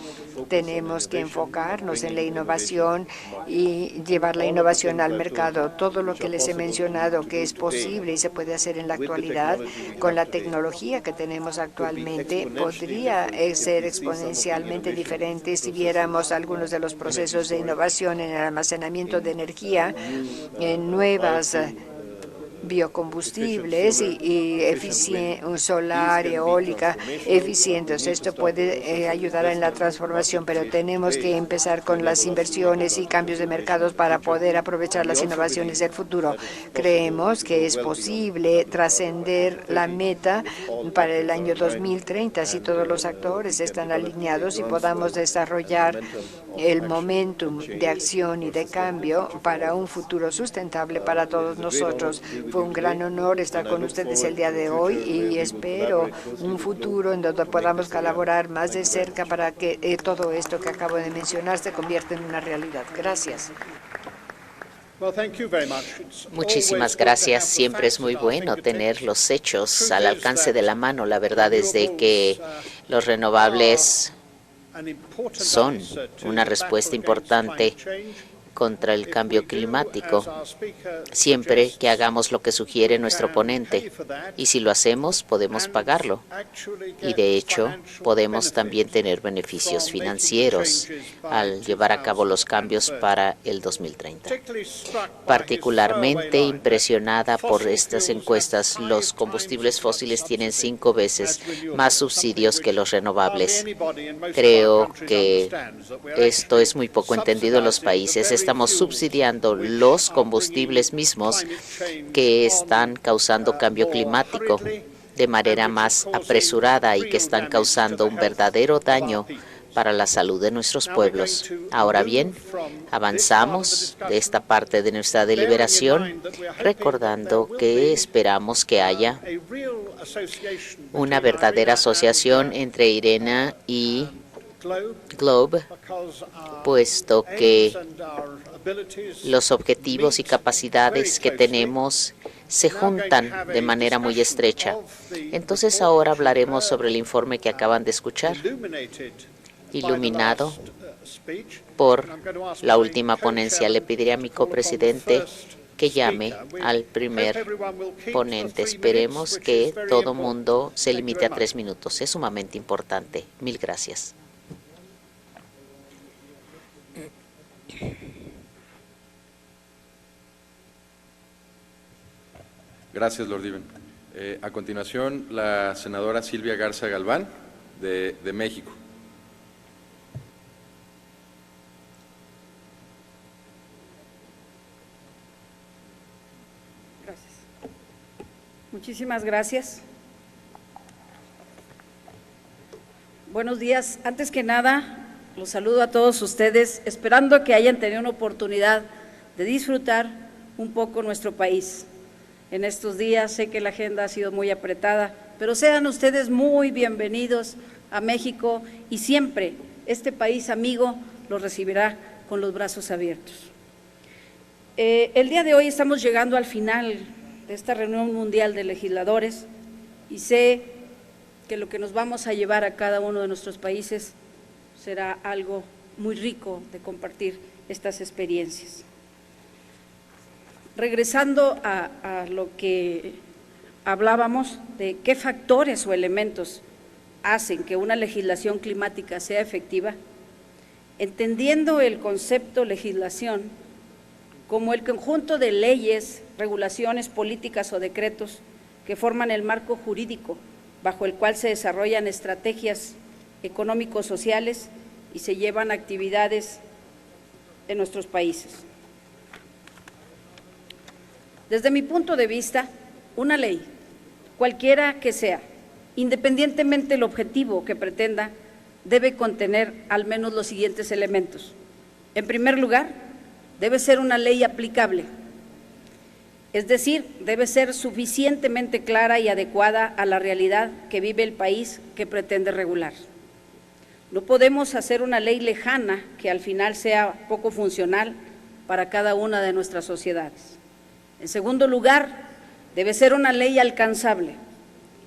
tenemos que enfocarnos en la innovación y llevar la innovación al mercado. Todo lo que les he mencionado que es posible y se puede hacer en la actualidad con la tecnología que tenemos actualmente podría ser exponencialmente diferente si viéramos algunos de los procesos de innovación en el almacenamiento de energía, en nuevas biocombustibles y solar, eólica, eficientes. Esto puede ayudar en la transformación, pero tenemos que empezar con las inversiones y cambios de mercados para poder aprovechar las innovaciones del futuro. Creemos que es posible trascender la meta para el año 2030 si todos los actores están alineados y podamos desarrollar el momentum de acción y de cambio para un futuro sustentable para todos nosotros. Fue un gran honor estar con ustedes el día de hoy y espero un futuro en donde podamos colaborar más de cerca para que todo esto que acabo de mencionar se convierta en una realidad. Gracias. Muchísimas gracias. Siempre es muy bueno tener los hechos al alcance de la mano. La verdad es de que los renovables son una respuesta importante contra el cambio climático, siempre que hagamos lo que sugiere nuestro ponente. Y si lo hacemos, podemos pagarlo. Y de hecho, podemos también tener beneficios financieros al llevar a cabo los cambios para el 2030. Particularmente impresionada por estas encuestas, los combustibles fósiles tienen 5 veces más subsidios que los renovables. Creo que esto es muy poco entendido en los países. Estamos subsidiando los combustibles mismos que están causando cambio climático de manera más apresurada y que están causando un verdadero daño para la salud de nuestros pueblos. Ahora bien, avanzamos de esta parte de nuestra deliberación, recordando que esperamos que haya una verdadera asociación entre IRENA y Globe, puesto que los objetivos y capacidades que tenemos se juntan de manera muy estrecha. Entonces ahora hablaremos sobre el informe que acaban de escuchar, iluminado por la última ponencia. Le pediré a mi copresidente que llame al primer ponente. Esperemos que todo mundo se limite a 3 minutos. Es sumamente importante. Mil gracias. Gracias, Lord Iván. A continuación, la senadora Silvia Garza Galván, de México. Gracias. Muchísimas gracias. Buenos días. Antes que nada, los saludo a todos ustedes, esperando que hayan tenido una oportunidad de disfrutar un poco nuestro país. En estos días sé que la agenda ha sido muy apretada, pero sean ustedes muy bienvenidos a México y siempre este país amigo los recibirá con los brazos abiertos. El día de hoy estamos llegando al final de esta reunión mundial de legisladores y sé que lo que nos vamos a llevar a cada uno de nuestros países será algo muy rico de compartir estas experiencias. Regresando a lo que hablábamos de qué factores o elementos hacen que una legislación climática sea efectiva, entendiendo el concepto legislación como el conjunto de leyes, regulaciones, políticas o decretos que forman el marco jurídico bajo el cual se desarrollan estrategias económico-sociales y se llevan actividades en nuestros países. Desde mi punto de vista, una ley, cualquiera que sea, independientemente del objetivo que pretenda, debe contener al menos los siguientes elementos. En primer lugar, debe ser una ley aplicable, es decir, debe ser suficientemente clara y adecuada a la realidad que vive el país que pretende regular. No podemos hacer una ley lejana que al final sea poco funcional para cada una de nuestras sociedades. En segundo lugar, debe ser una ley alcanzable.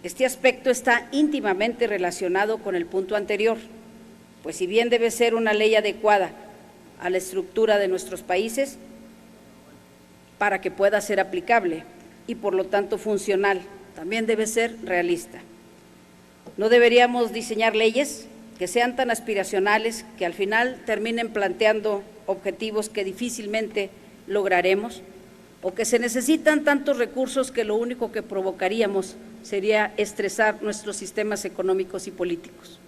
Este aspecto está íntimamente relacionado con el punto anterior, pues si bien debe ser una ley adecuada a la estructura de nuestros países para que pueda ser aplicable y por lo tanto funcional, también debe ser realista. No deberíamos diseñar leyes que sean tan aspiracionales que al final terminen planteando objetivos que difícilmente lograremos, o que se necesitan tantos recursos que lo único que provocaríamos sería estresar nuestros sistemas económicos y políticos.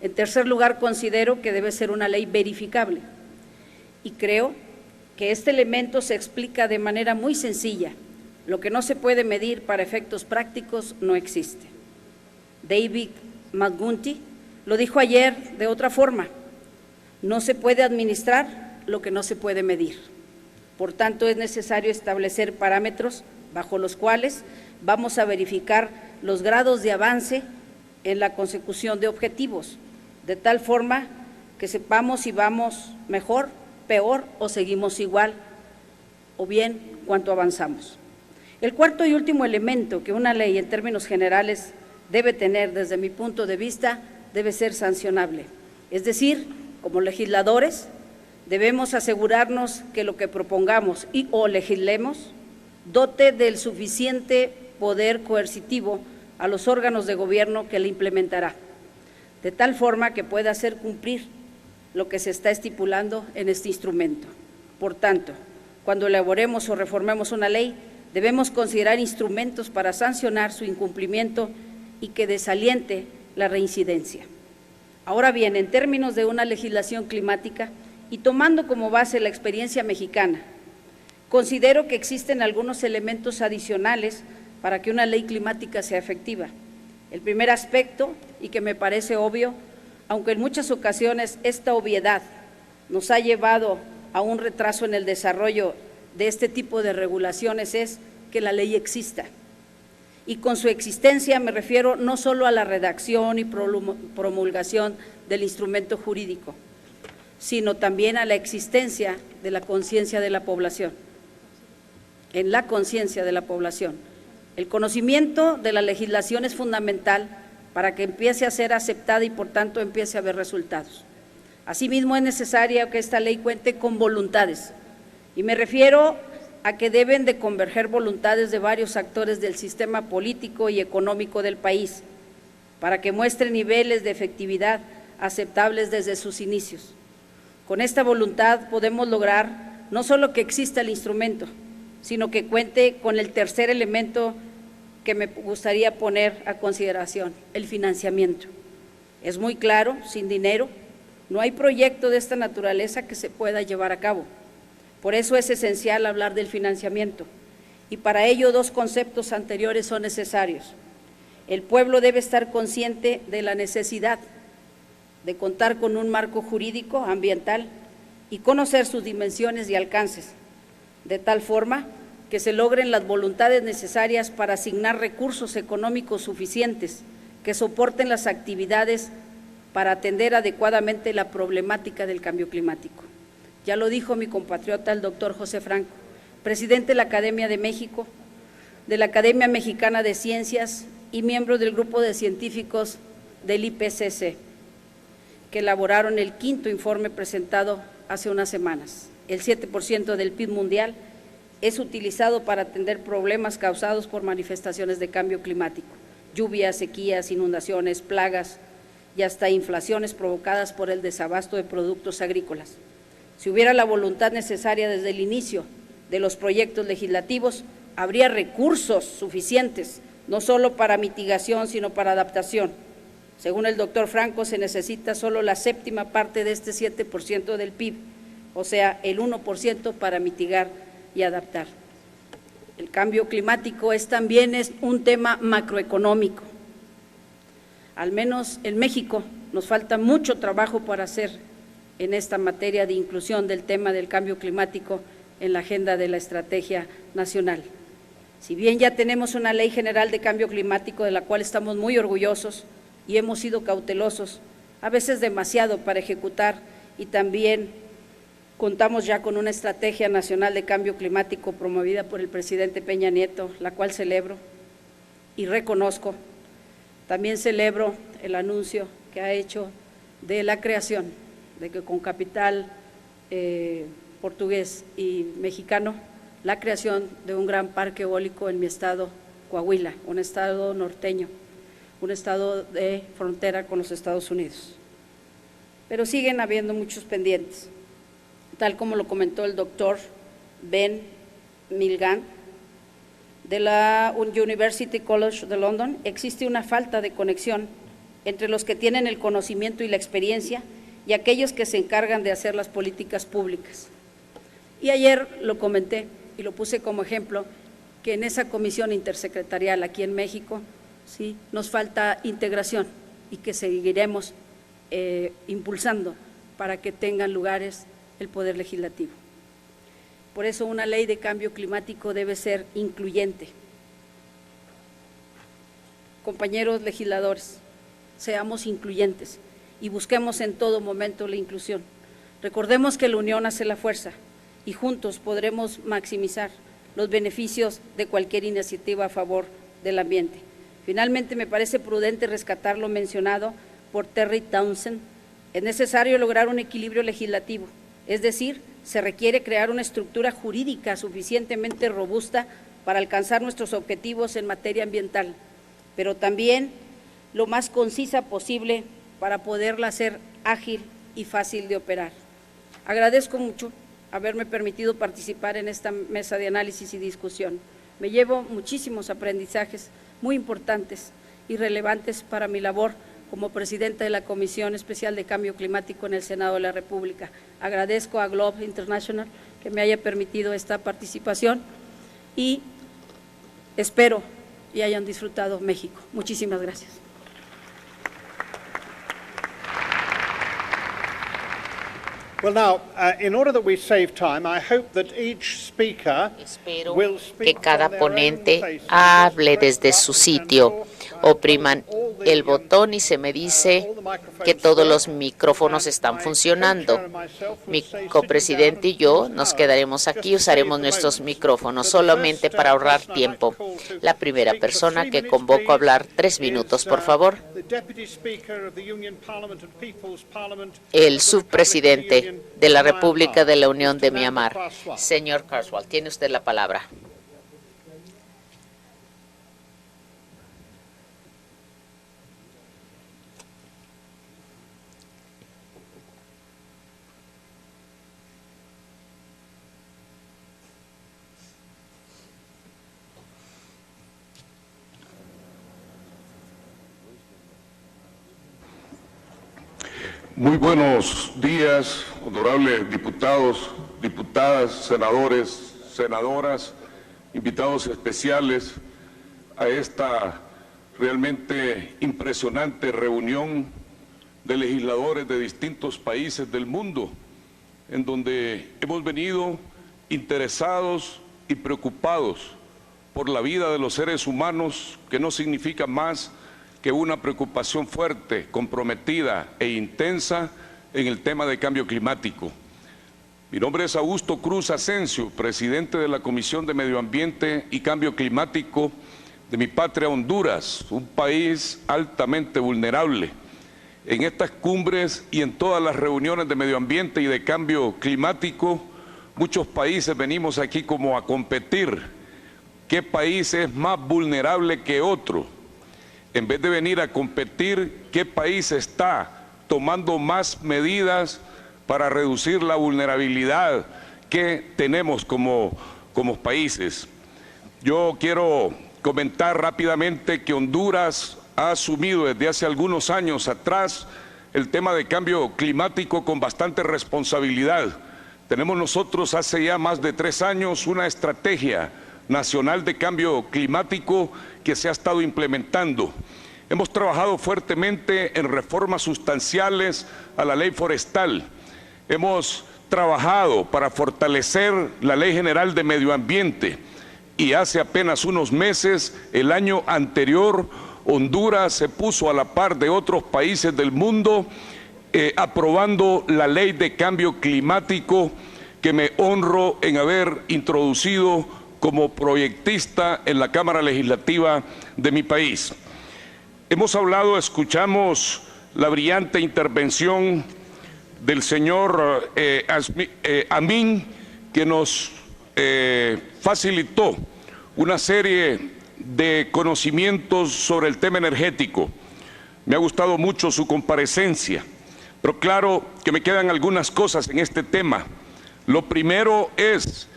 En tercer lugar, considero que debe ser una ley verificable y creo que este elemento se explica de manera muy sencilla. Lo que no se puede medir para efectos prácticos no existe. David McGuinty lo dijo ayer de otra forma: no se puede administrar lo que no se puede medir. Por tanto, es necesario establecer parámetros bajo los cuales vamos a verificar los grados de avance en la consecución de objetivos, de tal forma que sepamos si vamos mejor, peor o seguimos igual, o bien cuánto avanzamos. El cuarto y último elemento que una ley en términos generales debe tener desde mi punto de vista debe ser sancionable. Es decir, como legisladores debemos asegurarnos que lo que propongamos y o legislemos dote del suficiente poder coercitivo a los órganos de gobierno que le implementará, de tal forma que pueda hacer cumplir lo que se está estipulando en este instrumento. Por tanto, cuando elaboremos o reformemos una ley, debemos considerar instrumentos para sancionar su incumplimiento y que desaliente la reincidencia. Ahora bien, en términos de una legislación climática, y tomando como base la experiencia mexicana, considero que existen algunos elementos adicionales para que una ley climática sea efectiva. El primer aspecto, y que me parece obvio, aunque en muchas ocasiones esta obviedad nos ha llevado a un retraso en el desarrollo de este tipo de regulaciones, es que la ley exista. Y con su existencia me refiero no solo a la redacción y promulgación del instrumento jurídico, sino también a la existencia de la conciencia de la población. En la conciencia de la población. El conocimiento de la legislación es fundamental para que empiece a ser aceptada y por tanto empiece a haber resultados. Asimismo, es necesario que esta ley cuente con voluntades, y me refiero a que deben de converger voluntades de varios actores del sistema político y económico del país, para que muestre niveles de efectividad aceptables desde sus inicios. Con esta voluntad podemos lograr no solo que exista el instrumento, sino que cuente con el tercer elemento que me gustaría poner a consideración, el financiamiento. Es muy claro, sin dinero, no hay proyecto de esta naturaleza que se pueda llevar a cabo. Por eso es esencial hablar del financiamiento, y para ello dos conceptos anteriores son necesarios. El pueblo debe estar consciente de la necesidad de contar con un marco jurídico ambiental y conocer sus dimensiones y alcances, de tal forma que se logren las voluntades necesarias para asignar recursos económicos suficientes que soporten las actividades para atender adecuadamente la problemática del cambio climático. Ya lo dijo mi compatriota, el doctor José Franco, presidente de la Academia de México, de la Academia Mexicana de Ciencias y miembro del grupo de científicos del IPCC, que elaboraron el 5º informe presentado hace unas semanas. El 7% del PIB mundial es utilizado para atender problemas causados por manifestaciones de cambio climático, lluvias, sequías, inundaciones, plagas y hasta inflaciones provocadas por el desabasto de productos agrícolas. Si hubiera la voluntad necesaria desde el inicio de los proyectos legislativos, habría recursos suficientes, no solo para mitigación, sino para adaptación. Según el doctor Franco, se necesita solo la 7ª parte de este 7% del PIB, o sea, el 1% para mitigar y adaptar. El cambio climático también es un tema macroeconómico. Al menos en México nos falta mucho trabajo por hacer en esta materia de inclusión del tema del cambio climático en la agenda de la estrategia nacional. Si bien ya tenemos una ley general de cambio climático de la cual estamos muy orgullosos y hemos sido cautelosos, a veces demasiado para ejecutar, y también contamos ya con una estrategia nacional de cambio climático promovida por el presidente Peña Nieto, la cual celebro y reconozco. También celebro el anuncio que ha hecho de la creación, de que con capital portugués y mexicano, la creación de un gran parque eólico en mi estado, Coahuila, un estado norteño, un estado de frontera con los Estados Unidos. Pero siguen habiendo muchos pendientes. Tal como lo comentó el doctor Ben Milgan de la University College de London, existe una falta de conexión entre los que tienen el conocimiento y la experiencia y aquellos que se encargan de hacer las políticas públicas. Y ayer lo comenté y lo puse como ejemplo, que en esa comisión intersecretarial aquí en México, sí, nos falta integración y que seguiremos impulsando para que tengan lugares el Poder Legislativo. Por eso una ley de cambio climático debe ser incluyente. Compañeros legisladores, seamos incluyentes y busquemos en todo momento la inclusión. Recordemos que la unión hace la fuerza y juntos podremos maximizar los beneficios de cualquier iniciativa a favor del ambiente. Finalmente, me parece prudente rescatar lo mencionado por Terry Townsend. Es necesario lograr un equilibrio legislativo, es decir, se requiere crear una estructura jurídica suficientemente robusta para alcanzar nuestros objetivos en materia ambiental, pero también lo más concisa posible para poderla hacer ágil y fácil de operar. Agradezco mucho haberme permitido participar en esta mesa de análisis y discusión. Me llevo muchísimos aprendizajes muy importantes y relevantes para mi labor como presidenta de la Comisión Especial de Cambio Climático en el Senado de la República. Agradezco a Globe International que me haya permitido esta participación y espero y hayan disfrutado México. Muchísimas gracias. Well, now, in order that we save time, I hope that each speaker will speak que cada from their own ponente place. hable desde su sitio. Opriman el botón y se me dice que todos los micrófonos están funcionando. Mi copresidente y yo nos quedaremos aquí, usaremos nuestros micrófonos solamente para ahorrar tiempo. La primera persona que convoco a hablar, 3 minutos, por favor. El subpresidente de la República de la Unión de Myanmar. Señor Carswell, tiene usted la palabra. Muy buenos días, honorables diputados, diputadas, senadores, senadoras, invitados especiales a esta realmente impresionante reunión de legisladores de distintos países del mundo, en donde hemos venido interesados y preocupados por la vida de los seres humanos, que no significa más que una preocupación fuerte, comprometida e intensa en el tema de cambio climático. Mi nombre es Augusto Cruz Asensio, presidente de la Comisión de Medio Ambiente y Cambio Climático de mi patria Honduras, un país altamente vulnerable. En estas cumbres y en todas las reuniones de medio ambiente y de cambio climático, muchos países venimos aquí como a competir. ¿Qué país es más vulnerable que otro? En vez de venir a competir, ¿qué país está tomando más medidas para reducir la vulnerabilidad que tenemos como países? Yo quiero comentar rápidamente que Honduras ha asumido desde hace algunos años atrás el tema de cambio climático con bastante responsabilidad. Tenemos nosotros hace ya más de 3 años una estrategia nacional de cambio climático que se ha estado implementando. Hemos trabajado fuertemente en reformas sustanciales a la ley forestal. Hemos trabajado para fortalecer la Ley General de Medio Ambiente y hace apenas unos meses, el año anterior, Honduras se puso a la par de otros países del mundo aprobando la Ley de Cambio Climático que me honro en haber introducido como proyectista en la Cámara Legislativa de mi país. Hemos hablado, escuchamos la brillante intervención del señor Amin, que nos facilitó una serie de conocimientos sobre el tema energético. Me ha gustado mucho su comparecencia, pero claro que me quedan algunas cosas en este tema. Lo primero es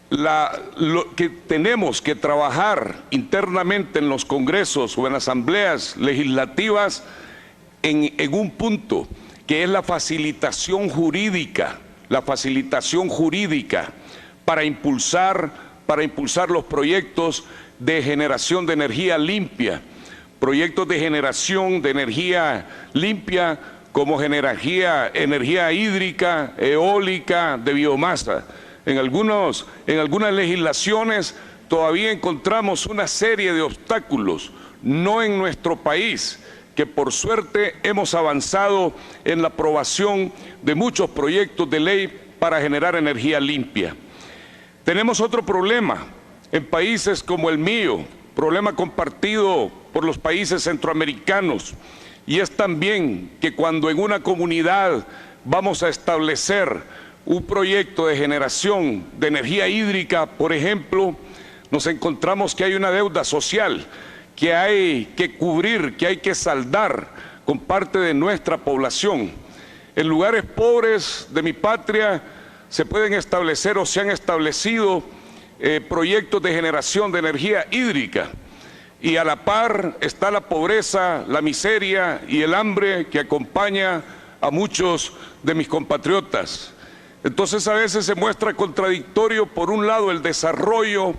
lo que tenemos que trabajar internamente en los congresos o en asambleas legislativas en un punto que es la facilitación jurídica para impulsar los proyectos de generación de energía limpia, proyectos de generación de energía limpia como energía hídrica, eólica, de biomasa. En algunas legislaciones todavía encontramos una serie de obstáculos, no en nuestro país, que por suerte hemos avanzado en la aprobación de muchos proyectos de ley para generar energía limpia. Tenemos otro problema en países como el mío, problema compartido por los países centroamericanos, y es también que cuando en una comunidad vamos a establecer un proyecto de generación de energía hídrica, por ejemplo, nos encontramos que hay una deuda social que hay que cubrir, que hay que saldar con parte de nuestra población. En lugares pobres de mi patria se pueden establecer o se han establecido proyectos de generación de energía hídrica, y a la par está la pobreza, la miseria y el hambre que acompaña a muchos de mis compatriotas. Entonces a veces se muestra contradictorio por un lado el desarrollo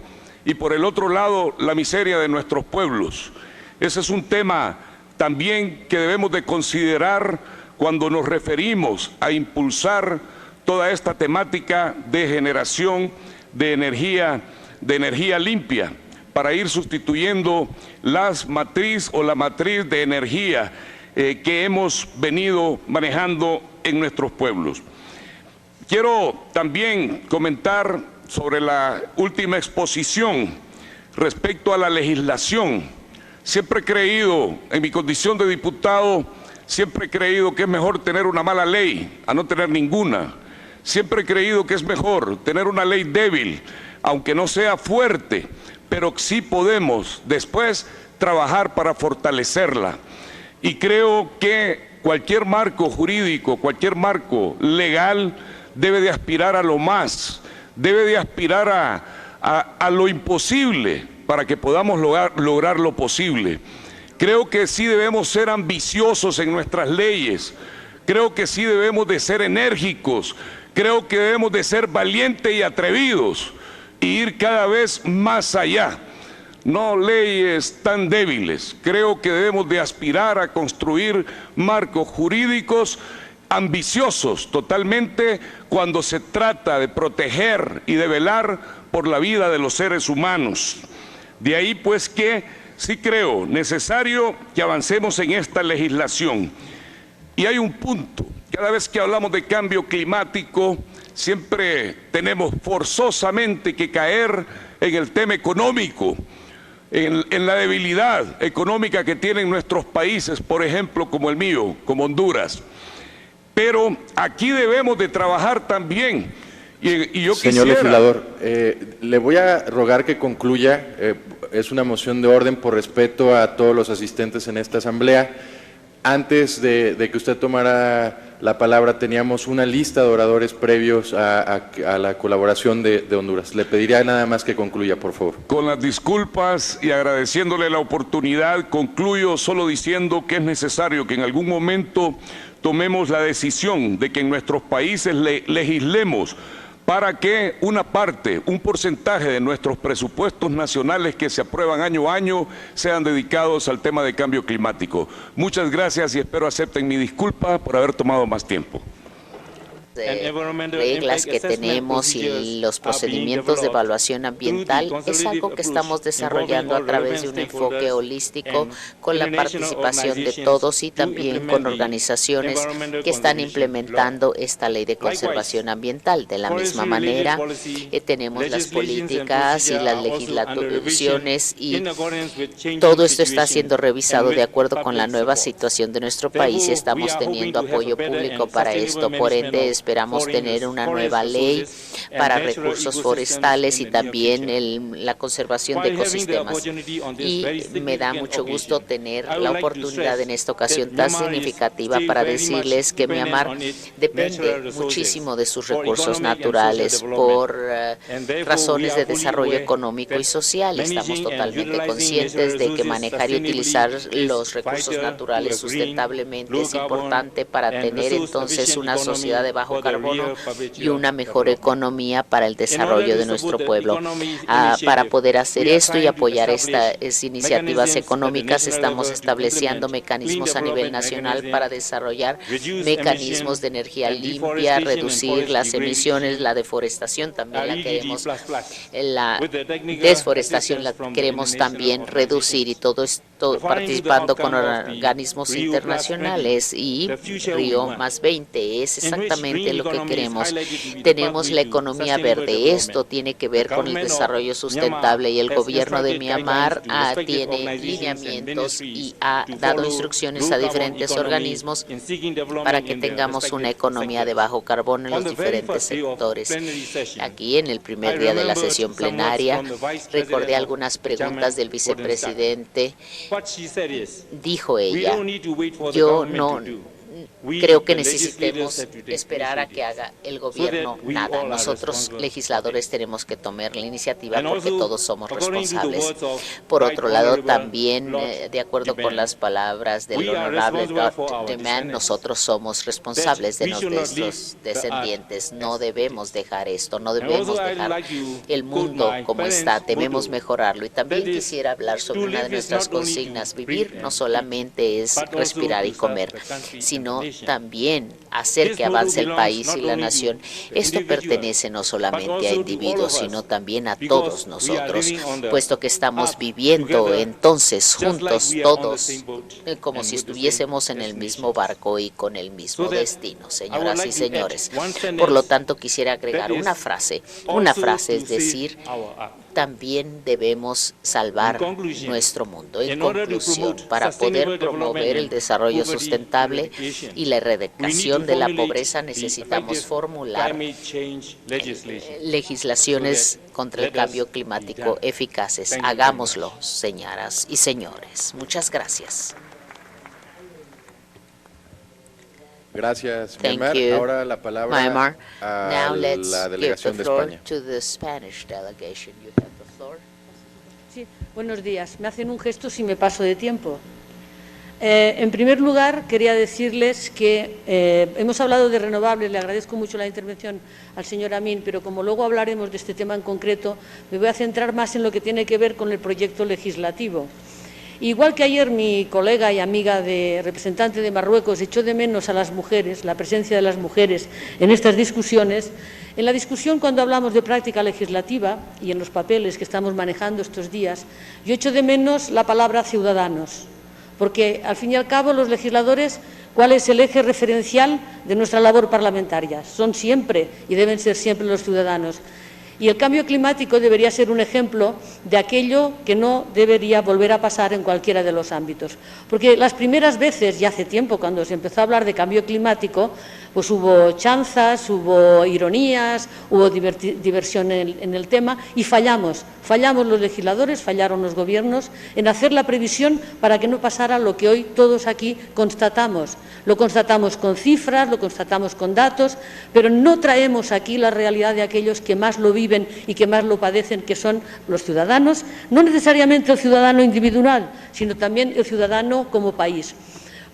y por el otro lado la miseria de nuestros pueblos. Ese es un tema también que debemos de considerar cuando nos referimos a impulsar toda esta temática de generación de energía limpia para ir sustituyendo la matriz de energía que hemos venido manejando en nuestros pueblos. Quiero también comentar sobre la última exposición respecto a la legislación. Siempre he creído, en mi condición de diputado, siempre he creído que es mejor tener una mala ley a no tener ninguna. Siempre he creído que es mejor tener una ley débil, aunque no sea fuerte, pero sí podemos después trabajar para fortalecerla. Y creo que cualquier marco jurídico, cualquier marco legal debe de aspirar a lo más, debe de aspirar a lo imposible para que podamos lograr lo posible. Creo que sí debemos ser ambiciosos en nuestras leyes, creo que sí debemos de ser enérgicos, creo que debemos de ser valientes y atrevidos e ir cada vez más allá. No leyes tan débiles. Creo que debemos de aspirar a construir marcos jurídicos ambiciosos totalmente cuando se trata de proteger y de velar por la vida de los seres humanos. De ahí pues que sí creo necesario que avancemos en esta legislación. Y hay un punto, cada vez que hablamos de cambio climático, siempre tenemos forzosamente que caer en el tema económico. en la debilidad económica que tienen nuestros países, por ejemplo, como el mío, como Honduras. Pero aquí debemos de trabajar también. Y yo Señor quisiera... legislador, le voy a rogar que concluya. Es una moción de orden por respeto a todos los asistentes en esta asamblea. Antes de que usted tomara la palabra, teníamos una lista de oradores previos a la colaboración de Honduras. Le pediría nada más que concluya, por favor. Con las disculpas y agradeciéndole la oportunidad, concluyo solo diciendo que es necesario que en algún momento tomemos la decisión de que en nuestros países legislemos para que una parte, un porcentaje de nuestros presupuestos nacionales que se aprueban año a año sean dedicados al tema de cambio climático. Muchas gracias y espero acepten mi disculpa por haber tomado más tiempo. Reglas que tenemos y los procedimientos de evaluación ambiental es algo que estamos desarrollando a través de un enfoque holístico con la participación de todos y también con organizaciones que están implementando esta ley de conservación ambiental. De la misma manera, tenemos las políticas y las legislaciones y todo esto está siendo revisado de acuerdo con la nueva situación de nuestro país y estamos teniendo apoyo público para esto. Por ende, esperamos tener una nueva ley para recursos forestales y también la conservación de ecosistemas. Y me da mucho gusto tener la oportunidad en esta ocasión tan significativa para decirles que Myanmar depende muchísimo de sus recursos naturales por razones de desarrollo económico y social. Estamos totalmente conscientes de que manejar y utilizar los recursos naturales sustentablemente es importante para tener entonces una sociedad de bajo carbono y una mejor economía para el desarrollo de nuestro pueblo. Para poder hacer esto y apoyar estas iniciativas económicas, estamos estableciendo mecanismos a nivel nacional para desarrollar mecanismos de energía limpia, reducir las emisiones, la deforestación también la queremos, la desforestación la queremos también reducir y todo esto participando con organismos internacionales y Río +20 es exactamente lo que queremos. Tenemos la economía verde. Esto tiene que ver con el desarrollo sustentable y el gobierno de Myanmar tiene lineamientos y ha dado instrucciones a diferentes organismos para que tengamos una economía de bajo carbono en los diferentes sectores. Aquí, en el primer día de la sesión plenaria, recordé algunas preguntas del vicepresidente. Dijo ella, yo no creo que necesitemos esperar a que haga el gobierno nada. Nosotros, legisladores, tenemos que tomar la iniciativa porque todos somos responsables. Por otro lado, también, de acuerdo con las palabras del honorable Dr. Mann, nosotros somos responsables de nuestros descendientes. No debemos dejar esto, no debemos dejar el mundo como está, debemos mejorarlo. Y también quisiera hablar sobre una de nuestras consignas. Vivir no solamente es respirar y comer, sino también hacer que avance el país y la nación. Esto pertenece no solamente a individuos, sino también a todos nosotros, puesto que estamos viviendo entonces juntos todos, como si estuviésemos en el mismo barco y con el mismo destino, señoras y señores. Por lo tanto, quisiera agregar una frase, es decir, también debemos salvar nuestro mundo. En conclusión, para poder promover el desarrollo sustentable y la erradicación de la pobreza, necesitamos formular legislaciones contra el cambio climático eficaces. Hagámoslo, señoras y señores. Muchas gracias. Gracias, Myanmar. Ahora la palabra Myanmar. a Now let's la give delegación the de floor España. to the Spanish delegation. You have the floor. Sí, buenos días. Me hacen un gesto si me paso de tiempo. En primer lugar, quería decirles que hemos hablado de renovables. Le agradezco mucho la intervención al señor Amin, pero como luego hablaremos de este tema en concreto, me voy a centrar más en lo que tiene que ver con el proyecto legislativo. Igual que ayer mi colega y amiga representante de Marruecos echó de menos a las mujeres, la presencia de las mujeres en estas discusiones, en la discusión cuando hablamos de práctica legislativa y en los papeles que estamos manejando estos días, yo echo de menos la palabra ciudadanos, porque al fin y al cabo los legisladores, ¿cuál es el eje referencial de nuestra labor parlamentaria? Son siempre y deben ser siempre los ciudadanos. Y el cambio climático debería ser un ejemplo de aquello que no debería volver a pasar en cualquiera de los ámbitos. Porque las primeras veces, ya hace tiempo, cuando se empezó a hablar de cambio climático, pues hubo chanzas, hubo ironías, hubo diversión en el tema y fallamos. Fallamos los legisladores, fallaron los gobiernos en hacer la previsión para que no pasara lo que hoy todos aquí constatamos. Lo constatamos con cifras, lo constatamos con datos, pero no traemos aquí la realidad de aquellos que más lo viven y que más lo padecen, que son los ciudadanos, no necesariamente el ciudadano individual, sino también el ciudadano como país.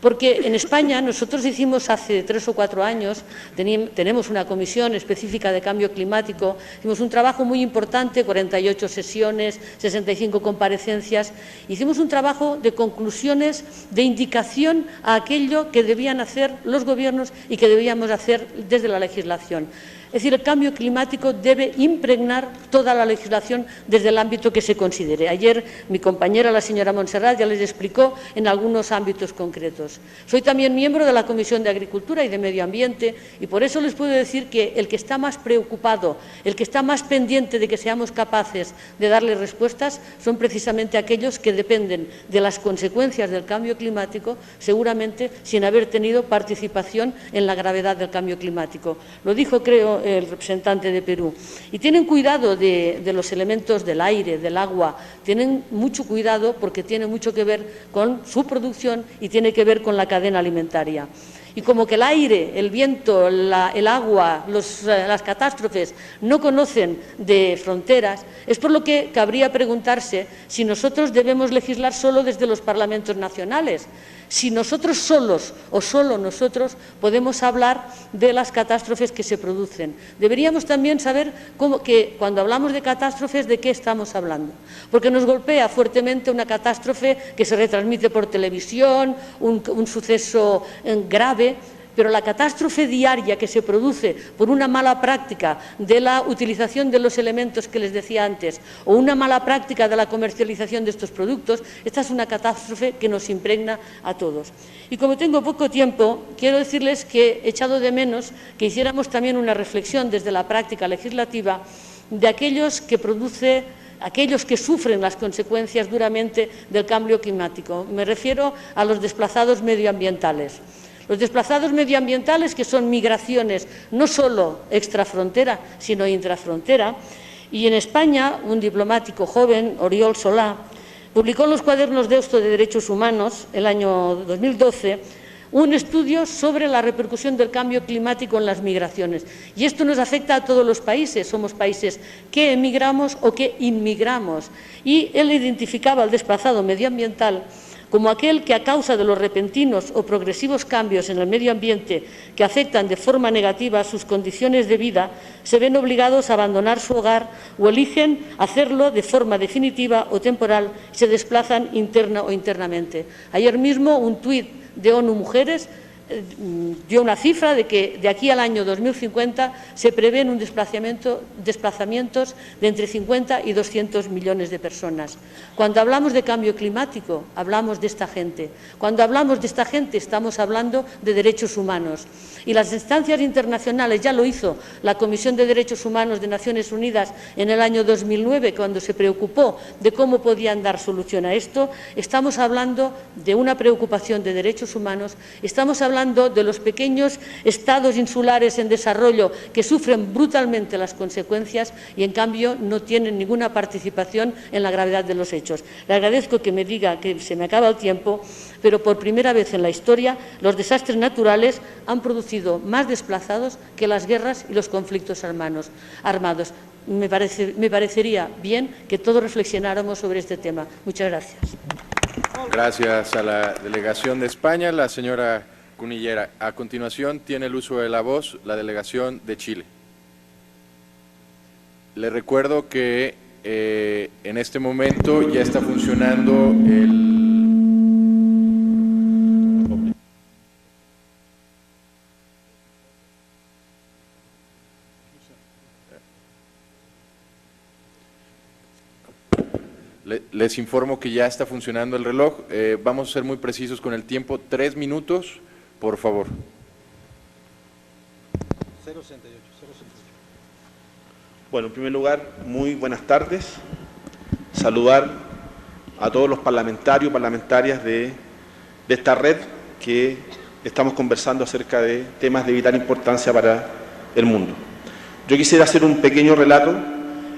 Porque en España nosotros hicimos hace 3 o 4 años, tenemos una comisión específica de cambio climático, hicimos un trabajo muy importante, 48 sesiones, 65 comparecencias, hicimos un trabajo de conclusiones, de indicación a aquello que debían hacer los gobiernos y que debíamos hacer desde la legislación. Es decir, el cambio climático debe impregnar toda la legislación desde el ámbito que se considere. Ayer mi compañera, la señora Montserrat, ya les explicó en algunos ámbitos concretos. Soy también miembro de la Comisión de Agricultura y de Medio Ambiente y por eso les puedo decir que el que está más preocupado, el que está más pendiente de que seamos capaces de darle respuestas son precisamente aquellos que dependen de las consecuencias del cambio climático, seguramente sin haber tenido participación en la gravedad del cambio climático. Lo dijo, creo, el representante de Perú. Y tienen cuidado de los elementos del aire, del agua, tienen mucho cuidado porque tiene mucho que ver con su producción y tiene que ver con la cadena alimentaria. Y como que el aire, el viento, el agua, las catástrofes no conocen de fronteras, es por lo que cabría preguntarse si nosotros debemos legislar solo desde los parlamentos nacionales, si nosotros solos o solo nosotros podemos hablar de las catástrofes que se producen. Deberíamos también saber que cuando hablamos de catástrofes, ¿de qué estamos hablando? Porque nos golpea fuertemente una catástrofe que se retransmite por televisión, un suceso grave, pero la catástrofe diaria que se produce por una mala práctica de la utilización de los elementos que les decía antes o una mala práctica de la comercialización de estos productos, esta es una catástrofe que nos impregna a todos. Y como tengo poco tiempo, quiero decirles que he echado de menos que hiciéramos también una reflexión desde la práctica legislativa de aquellos que sufren las consecuencias duramente del cambio climático. Me refiero a los desplazados medioambientales. Los desplazados medioambientales, que son migraciones no solo extrafrontera, sino intrafrontera, y en España un diplomático joven, Oriol Solà, publicó en los Cuadernos Deusto de Derechos Humanos, el año 2012, un estudio sobre la repercusión del cambio climático en las migraciones. Y esto nos afecta a todos los países, somos países que emigramos o que inmigramos. Y él identificaba al desplazado medioambiental como aquel que a causa de los repentinos o progresivos cambios en el medio ambiente que afectan de forma negativa sus condiciones de vida, se ven obligados a abandonar su hogar o eligen hacerlo de forma definitiva o temporal y se desplazan interna o internamente. Ayer mismo un tuit de ONU Mujeres dio una cifra de que de aquí al año 2050 se prevén desplazamientos de entre 50 y 200 millones de personas. Cuando hablamos de cambio climático, hablamos de esta gente. Cuando hablamos de esta gente, estamos hablando de derechos humanos. Y las instancias internacionales, ya lo hizo la Comisión de Derechos Humanos de Naciones Unidas en el año 2009, cuando se preocupó de cómo podían dar solución a esto, estamos hablando de una preocupación de derechos humanos, estamos hablando de los pequeños estados insulares en desarrollo que sufren brutalmente las consecuencias y, en cambio, no tienen ninguna participación en la gravedad de los hechos. Le agradezco que me diga que se me acaba el tiempo, pero por primera vez en la historia los desastres naturales han producido más desplazados que las guerras y los conflictos armados. Me parecería bien que todos reflexionáramos sobre este tema. Muchas gracias. Gracias a la delegación de España, la señora Cunillera. A continuación tiene el uso de la voz la delegación de Chile. Le recuerdo que en este momento ya está funcionando el... Les informo que ya está funcionando el reloj. Vamos a ser muy precisos con el tiempo. 3 minutos, por favor. 068. Bueno, en primer lugar, muy buenas tardes. Saludar a todos los parlamentarios y parlamentarias de esta red que estamos conversando acerca de temas de vital importancia para el mundo. Yo quisiera hacer un pequeño relato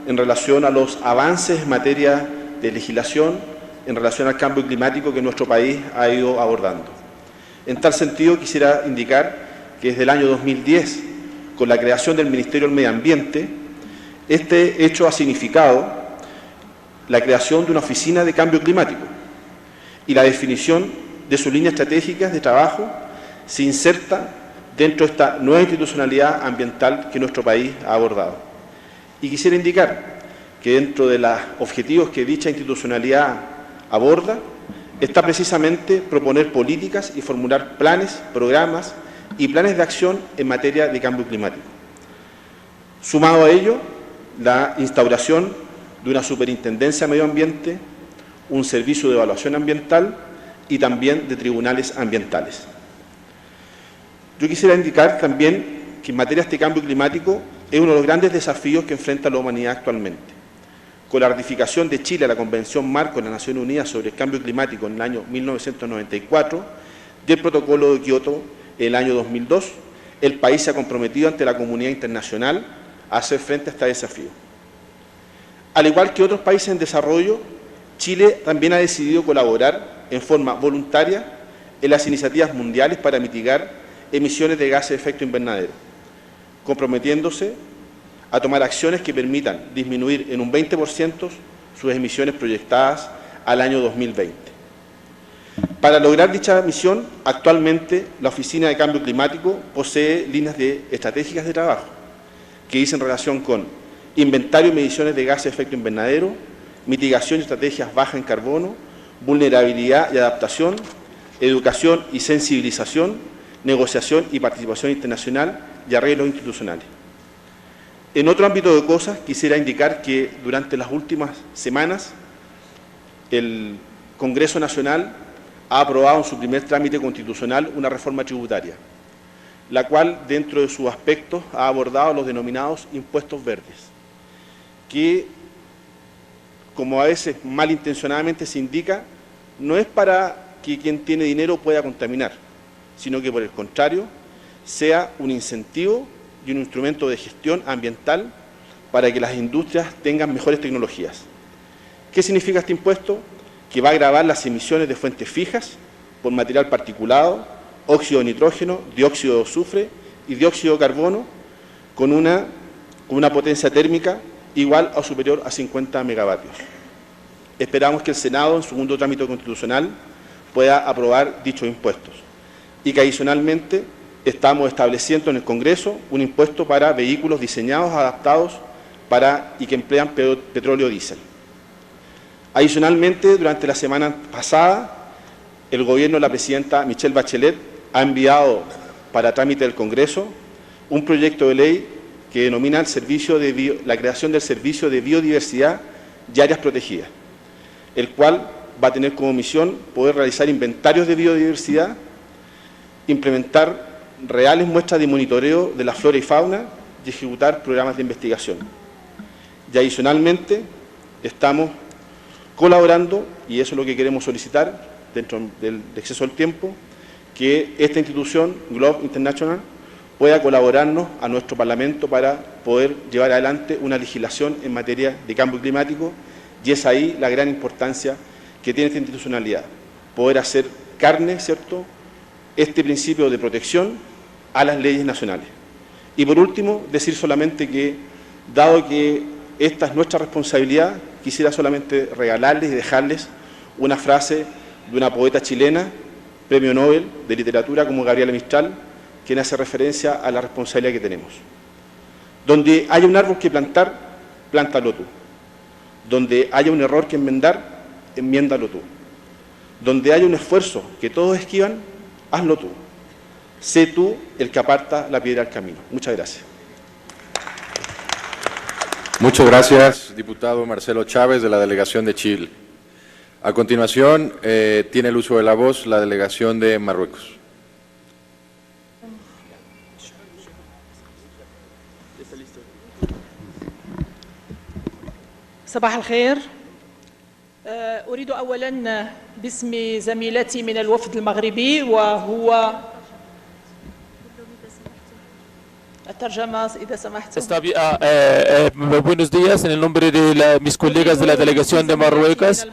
en relación a los avances en materia de legislación en relación al cambio climático que nuestro país ha ido abordando. En tal sentido, quisiera indicar que desde el año 2010, con la creación del Ministerio del Medio Ambiente, este hecho ha significado la creación de una oficina de cambio climático y la definición de su línea estratégica de trabajo se inserta dentro de esta nueva institucionalidad ambiental que nuestro país ha abordado. Y quisiera indicar que dentro de los objetivos que dicha institucionalidad aborda está precisamente proponer políticas y formular planes, programas y planes de acción en materia de cambio climático. Sumado a ello, la instauración de una superintendencia de medio ambiente, un servicio de evaluación ambiental y también de tribunales ambientales. Yo quisiera indicar también que en materia de este cambio climático es uno de los grandes desafíos que enfrenta la humanidad actualmente. Con la ratificación de Chile a la Convención Marco de las Naciones Unidas sobre el Cambio Climático en el año 1994 y el Protocolo de Kioto en el año 2002, el país se ha comprometido ante la comunidad internacional a hacer frente a este desafío. Al igual que otros países en desarrollo, Chile también ha decidido colaborar en forma voluntaria en las iniciativas mundiales para mitigar emisiones de gases de efecto invernadero, comprometiéndose a tomar acciones que permitan disminuir en un 20% sus emisiones proyectadas al año 2020. Para lograr dicha misión, actualmente la Oficina de Cambio Climático posee líneas estratégicas de trabajo que dicen relación con inventario y mediciones de gases de efecto invernadero, mitigación y estrategias bajas en carbono, vulnerabilidad y adaptación, educación y sensibilización, negociación y participación internacional y arreglos institucionales. En otro ámbito de cosas, quisiera indicar que durante las últimas semanas el Congreso Nacional ha aprobado en su primer trámite constitucional una reforma tributaria, la cual dentro de sus aspectos ha abordado los denominados impuestos verdes, que, como a veces malintencionadamente se indica, no es para que quien tiene dinero pueda contaminar, sino que por el contrario, sea un incentivo y un instrumento de gestión ambiental para que las industrias tengan mejores tecnologías. ¿Qué significa este impuesto? Que va a gravar las emisiones de fuentes fijas por material particulado, óxido de nitrógeno, dióxido de azufre y dióxido de carbono con una potencia térmica igual o superior a 50 megavatios. Esperamos que el Senado, en su segundo trámite constitucional, pueda aprobar dichos impuestos y que adicionalmente estamos estableciendo en el Congreso un impuesto para vehículos diseñados, adaptados y que emplean petróleo diésel. Adicionalmente, durante la semana pasada, el gobierno de la presidenta Michelle Bachelet ha enviado para trámite del Congreso un proyecto de ley que denomina la creación del Servicio de Biodiversidad y Áreas Protegidas, el cual va a tener como misión poder realizar inventarios de biodiversidad, implementar reales muestras de monitoreo de la flora y fauna y ejecutar programas de investigación. Y adicionalmente estamos colaborando, y eso es lo que queremos solicitar dentro del exceso del tiempo, que esta institución, Globe International, pueda colaborarnos a nuestro Parlamento para poder llevar adelante una legislación en materia de cambio climático, y es ahí la gran importancia que tiene esta institucionalidad, poder hacer carne, ¿cierto?, este principio de protección a las leyes nacionales. Y por último, decir solamente que, dado que esta es nuestra responsabilidad, quisiera solamente regalarles y dejarles una frase de una poeta chilena, premio Nobel de Literatura como Gabriela Mistral, quien hace referencia a la responsabilidad que tenemos. Donde haya un árbol que plantar, plántalo tú. Donde haya un error que enmendar, enmiéndalo tú. Donde haya un esfuerzo que todos esquivan, hazlo tú. Sé tú el que aparta la piedra al camino. Muchas gracias. Muchas gracias, diputado Marcelo Chávez, de la Delegación de Chile. A continuación, tiene el uso de la voz la Delegación de Marruecos. صباح الخير. أريد أولا باسم زميلتي من الوفد المغربي وهو Buenos días, en el nombre de mis colegas de la delegación de Marruecos,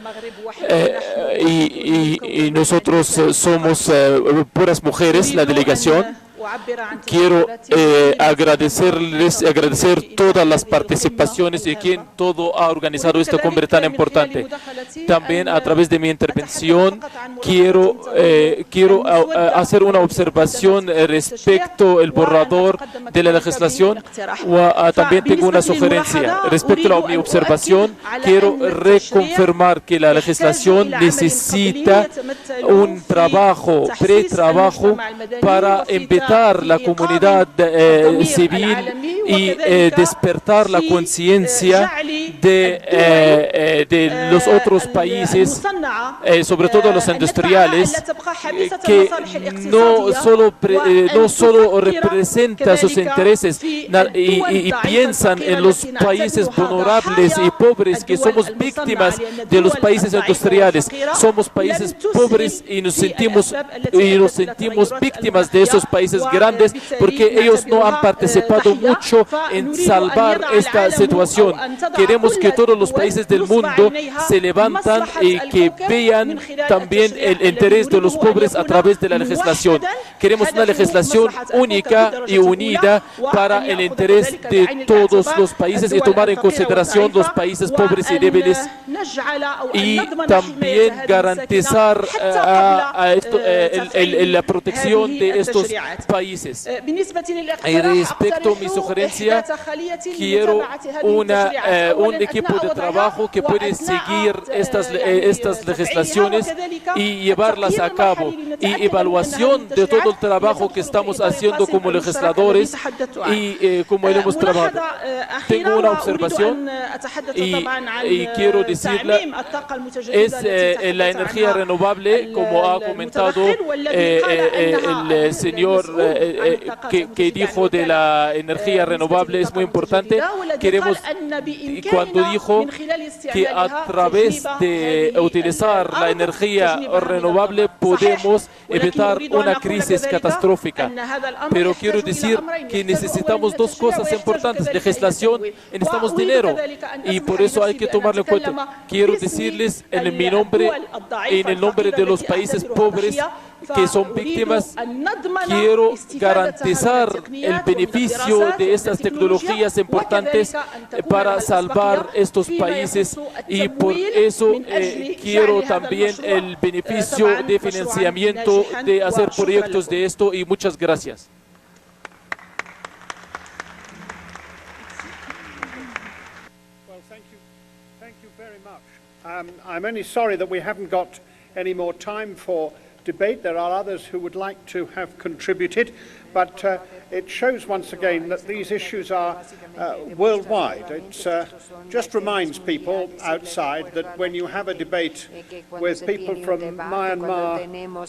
y nosotros somos puras mujeres, la delegación. Quiero agradecer todas las participaciones y quien todo ha organizado esta cumbre tan importante. También a través de mi intervención quiero hacer una observación respecto al borrador de la legislación. También tengo una sugerencia. Respecto a mi observación, quiero reconfirmar que la legislación necesita un trabajo, pretrabajo, para invitar la comunidad civil y despertar la conciencia de los otros países, sobre todo los industriales, que no solo representan sus intereses y piensan en los países vulnerables y pobres, que somos víctimas de los países industriales. Somos países pobres y nos sentimos víctimas de esos países grandes porque ellos no han participado mucho en salvar esta situación. Queremos que todos los países del mundo se levantan y que vean también el interés de los pobres a través de la legislación. Queremos una legislación única y unida para el interés de todos los países y tomar en consideración los países pobres y débiles, y también garantizar la protección de estos países. Y respecto a mi sugerencia, quiero un equipo de trabajo que puede seguir estas legislaciones y llevarlas a cabo, y evaluación de todo el trabajo que estamos haciendo como legisladores y como hemos trabajado. Tengo una observación y quiero decirla, es la energía renovable, como ha comentado el señor que dijo de la energía renovable, es muy importante. Queremos, cuando dijo que a través de utilizar la energía renovable podemos evitar una crisis catastrófica. Pero quiero decir que necesitamos dos cosas importantes: legislación y necesitamos dinero, y por eso hay que tomarlo en cuenta. Quiero decirles en mi nombre y en el nombre de los países pobres que son víctimas, quiero garantizar el beneficio de estas tecnologías importantes para salvar estos países, y por eso quiero también el beneficio de financiamiento de hacer proyectos de esto, y muchas gracias. I'm only sorry that we haven't got any more time for debate. There are others who would like to have contributed, but it shows once again that these issues are worldwide. It just reminds people outside that when you have a debate with people from Myanmar,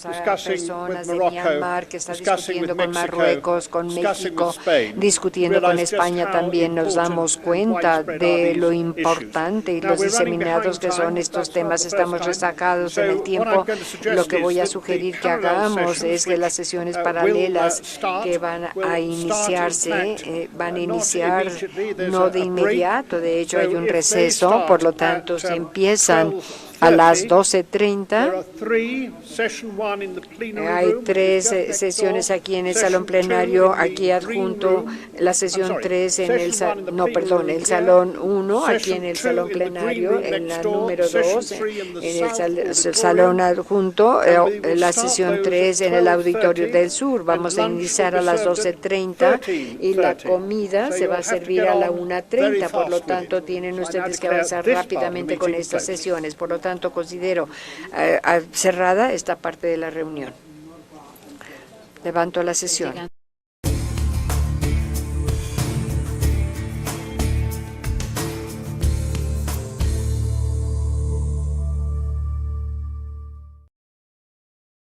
discussing with Morocco, discussing with Mexico, discussing with Spain, discutiendo con España, también nos damos cuenta de lo importante y los diseminados que son estos temas. Estamos rezagados en el tiempo. Lo que voy a sugerir que hagamos es que las sesiones paralelas que van a iniciarse, van a iniciar no de inmediato. De hecho, hay un receso, por lo tanto, se empiezan a las 12:30. Hay 3 sesiones aquí en el salón plenario, aquí adjunto la sesión 3 en el salón 1, aquí en el salón plenario, en la número 2, en el salón adjunto, la sesión 3 en el auditorio del sur. Vamos a iniciar a las 12:30 y la comida se va a servir a la 1:30, por lo tanto tienen ustedes que avanzar rápidamente con estas sesiones. Por lo tanto, considero cerrada esta parte de la reunión. Levanto la sesión.